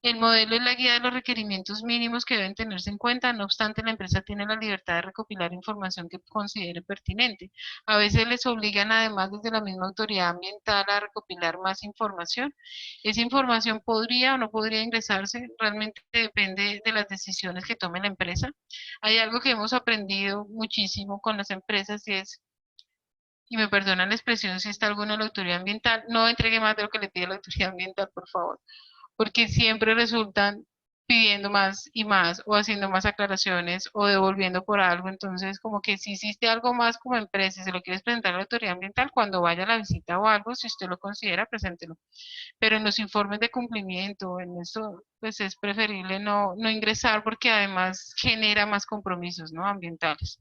El modelo es la guía de los requerimientos mínimos que deben tenerse en cuenta, no obstante la empresa tiene la libertad de recopilar información que considere pertinente. A veces les obligan además desde la misma autoridad ambiental a recopilar más información. Esa información podría o no podría ingresarse, realmente depende de las decisiones que tome la empresa. Hay algo que hemos aprendido muchísimo con las empresas y es, y me perdonan la expresión si está alguna de la autoridad ambiental, no entregue más de lo que le pide la autoridad ambiental, por favor, porque siempre resultan pidiendo más y más o haciendo más aclaraciones o devolviendo por algo. Entonces, como que si hiciste algo más como empresa y se lo quieres presentar a la autoridad ambiental, cuando vaya a la visita o algo, si usted lo considera, preséntelo. Pero en los informes de cumplimiento, en eso, pues es preferible no ingresar porque además genera más compromisos, ¿no? Ambientales.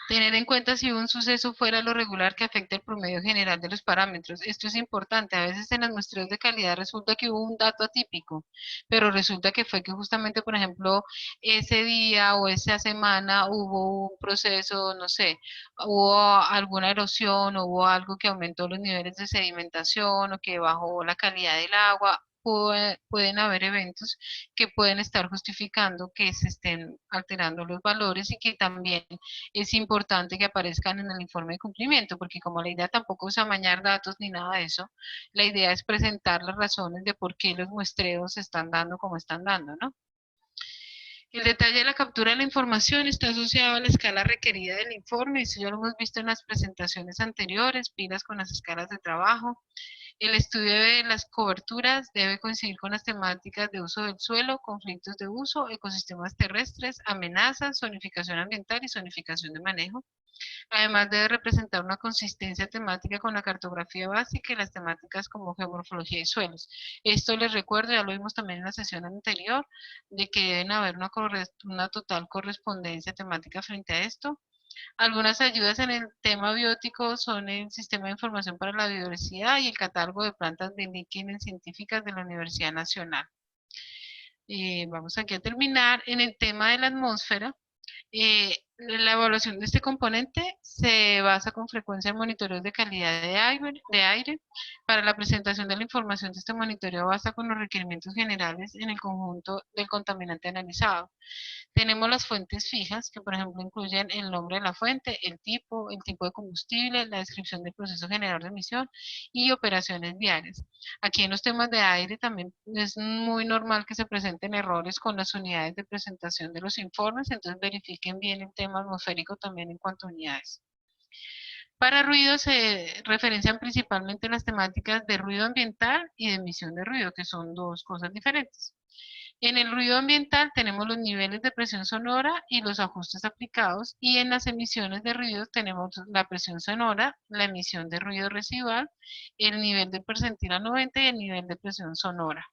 Tener en cuenta si un suceso fuera lo regular que afecte el promedio general de los parámetros. Esto es importante. A veces en las muestreos de calidad resulta que hubo un dato atípico, pero resulta que fue que justamente, por ejemplo, ese día o esa semana hubo un proceso, no sé, hubo alguna erosión, hubo algo que aumentó los niveles de sedimentación o que bajó la calidad del agua. pueden haber eventos que pueden estar justificando que se estén alterando los valores y que también es importante que aparezcan en el informe de cumplimiento, porque como la idea tampoco es amañar datos ni nada de eso, la idea es presentar las razones de por qué los muestreos se están dando como están dando, ¿no? El detalle de la captura de la información está asociado a la escala requerida del informe, eso ya lo hemos visto en las presentaciones anteriores, pilas con las escalas de trabajo. El estudio de las coberturas debe coincidir con las temáticas de uso del suelo, conflictos de uso, ecosistemas terrestres, amenazas, zonificación ambiental y zonificación de manejo. Además, debe representar una consistencia temática con la cartografía básica y las temáticas como geomorfología y suelos. Esto les recuerdo, ya lo vimos también en la sesión anterior, de que deben haber una total correspondencia temática frente a esto. Algunas ayudas en el tema biótico son el Sistema de Información para la Biodiversidad y el Catálogo de Plantas de líquenes científicas de la Universidad Nacional. Vamos aquí a terminar. En el tema de la atmósfera, la evaluación de este componente se basa con frecuencia en monitoreos de calidad de aire. Para la presentación de la información de este monitoreo basta con los requerimientos generales en el conjunto del contaminante analizado. Tenemos las fuentes fijas, que por ejemplo incluyen el nombre de la fuente, el tipo de combustible, la descripción del proceso generador de emisión y operaciones diarias. Aquí en los temas de aire también es muy normal que se presenten errores con las unidades de presentación de los informes, entonces verifiquen bien el tema atmosférico también en cuanto a unidades. Para ruido se referencian principalmente las temáticas de ruido ambiental y de emisión de ruido, que son dos cosas diferentes. En el ruido ambiental tenemos los niveles de presión sonora y los ajustes aplicados, y en las emisiones de ruido tenemos la presión sonora, la emisión de ruido residual, el nivel de percentil a 90 y el nivel de presión sonora.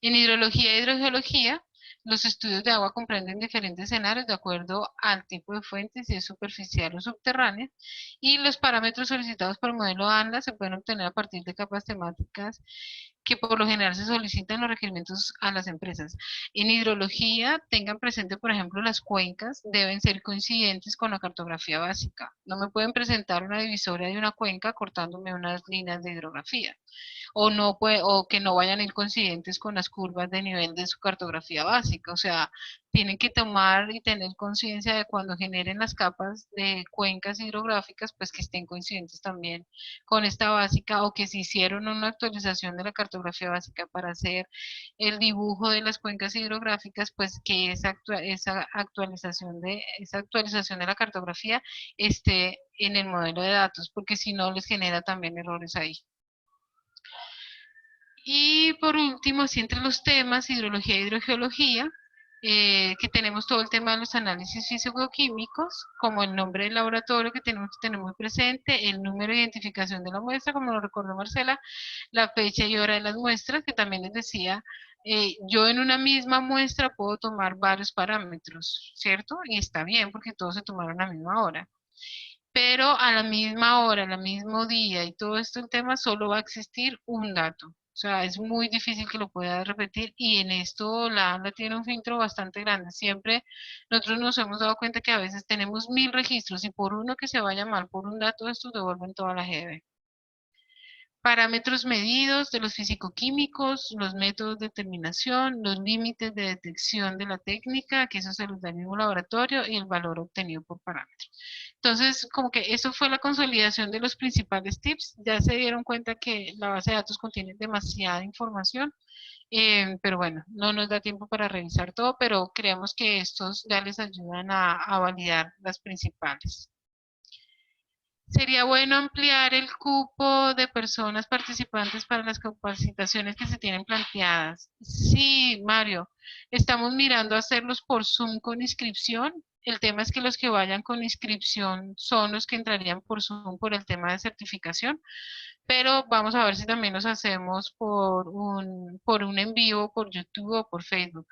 En hidrología e hidrogeología, los estudios de agua comprenden diferentes escenarios de acuerdo al tipo de fuente, si es superficial o subterránea, y los parámetros solicitados por el modelo ANLA se pueden obtener a partir de capas temáticas que por lo general se solicitan los requerimientos a las empresas. En hidrología, tengan presente, por ejemplo, las cuencas deben ser coincidentes con la cartografía básica. No me pueden presentar una divisoria de una cuenca cortándome unas líneas de hidrografía. O que no vayan a ir coincidentes con las curvas de nivel de su cartografía básica. O sea, tienen que tomar y tener conciencia de cuando generen las capas de cuencas hidrográficas, pues que estén coincidentes también con esta básica, o que si hicieron una actualización de la cartografía básica para hacer el dibujo de las cuencas hidrográficas, pues que esa actualización de la cartografía esté en el modelo de datos, porque si no les genera también errores ahí. Y por último, así entre los temas, hidrología e hidrogeología, que tenemos todo el tema de los análisis físico-químicos, como el nombre del laboratorio que tenemos que tener muy presente, el número de identificación de la muestra, como lo recordó Marcela, la fecha y hora de las muestras, que también les decía, yo en una misma muestra puedo tomar varios parámetros, ¿cierto? Y está bien porque todos se tomaron a la misma hora. Pero a la misma hora, al mismo día y todo esto el tema, solo va a existir un dato. O sea, es muy difícil que lo pueda repetir, y en esto la ANLA tiene un filtro bastante grande. Siempre nosotros nos hemos dado cuenta que a veces tenemos 1000 registros y por uno que se vaya mal, por un dato, estos devuelven toda la GB. Parámetros medidos de los físico-químicos, los métodos de determinación, los límites de detección de la técnica, que eso se los da el mismo laboratorio, y el valor obtenido por parámetro. Entonces, como que eso fue la consolidación de los principales tips. Ya se dieron cuenta que la base de datos contiene demasiada información, pero bueno, no nos da tiempo para revisar todo, pero creemos que estos ya les ayudan a validar las principales. Sería bueno ampliar el cupo de personas participantes para las capacitaciones que se tienen planteadas. Sí, Mario, estamos mirando hacerlos por Zoom con inscripción. El tema es que los que vayan con inscripción son los que entrarían por Zoom por el tema de certificación, pero vamos a ver si también los hacemos por un en vivo por YouTube o por Facebook.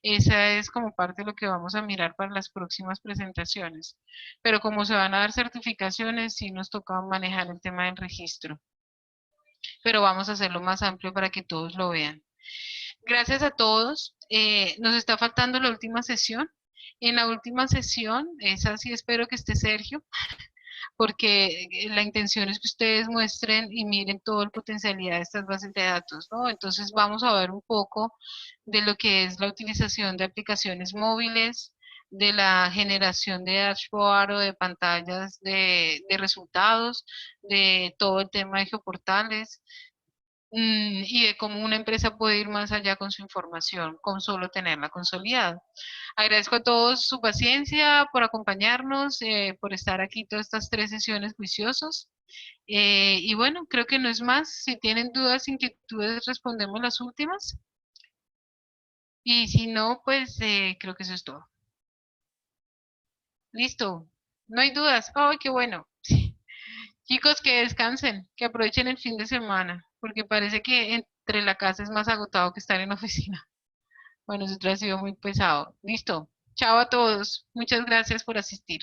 Esa es como parte de lo que vamos a mirar para las próximas presentaciones. Pero como se van a dar certificaciones, sí nos toca manejar el tema del registro. Pero vamos a hacerlo más amplio para que todos lo vean. Gracias a todos. Nos está faltando la última sesión. En la última sesión, esa sí espero que esté Sergio, porque la intención es que ustedes muestren y miren toda la potencialidad de estas bases de datos, ¿no? Entonces vamos a ver un poco de lo que es la utilización de aplicaciones móviles, de la generación de dashboard o de pantallas de resultados, de todo el tema de geoportales, y de cómo una empresa puede ir más allá con su información, con solo tenerla consolidada. Agradezco a todos su paciencia, por acompañarnos, por estar aquí todas estas 3 sesiones juiciosos. Y bueno, creo que no es más. Si tienen dudas, inquietudes, respondemos las últimas. Y si no, pues creo que eso es todo. Listo. No hay dudas. ¡Ay, qué bueno! Chicos, que descansen, que aprovechen el fin de semana, porque parece que entre la casa es más agotado que estar en oficina. Bueno, nosotros ha sido muy pesado. Listo. Chao a todos. Muchas gracias por asistir.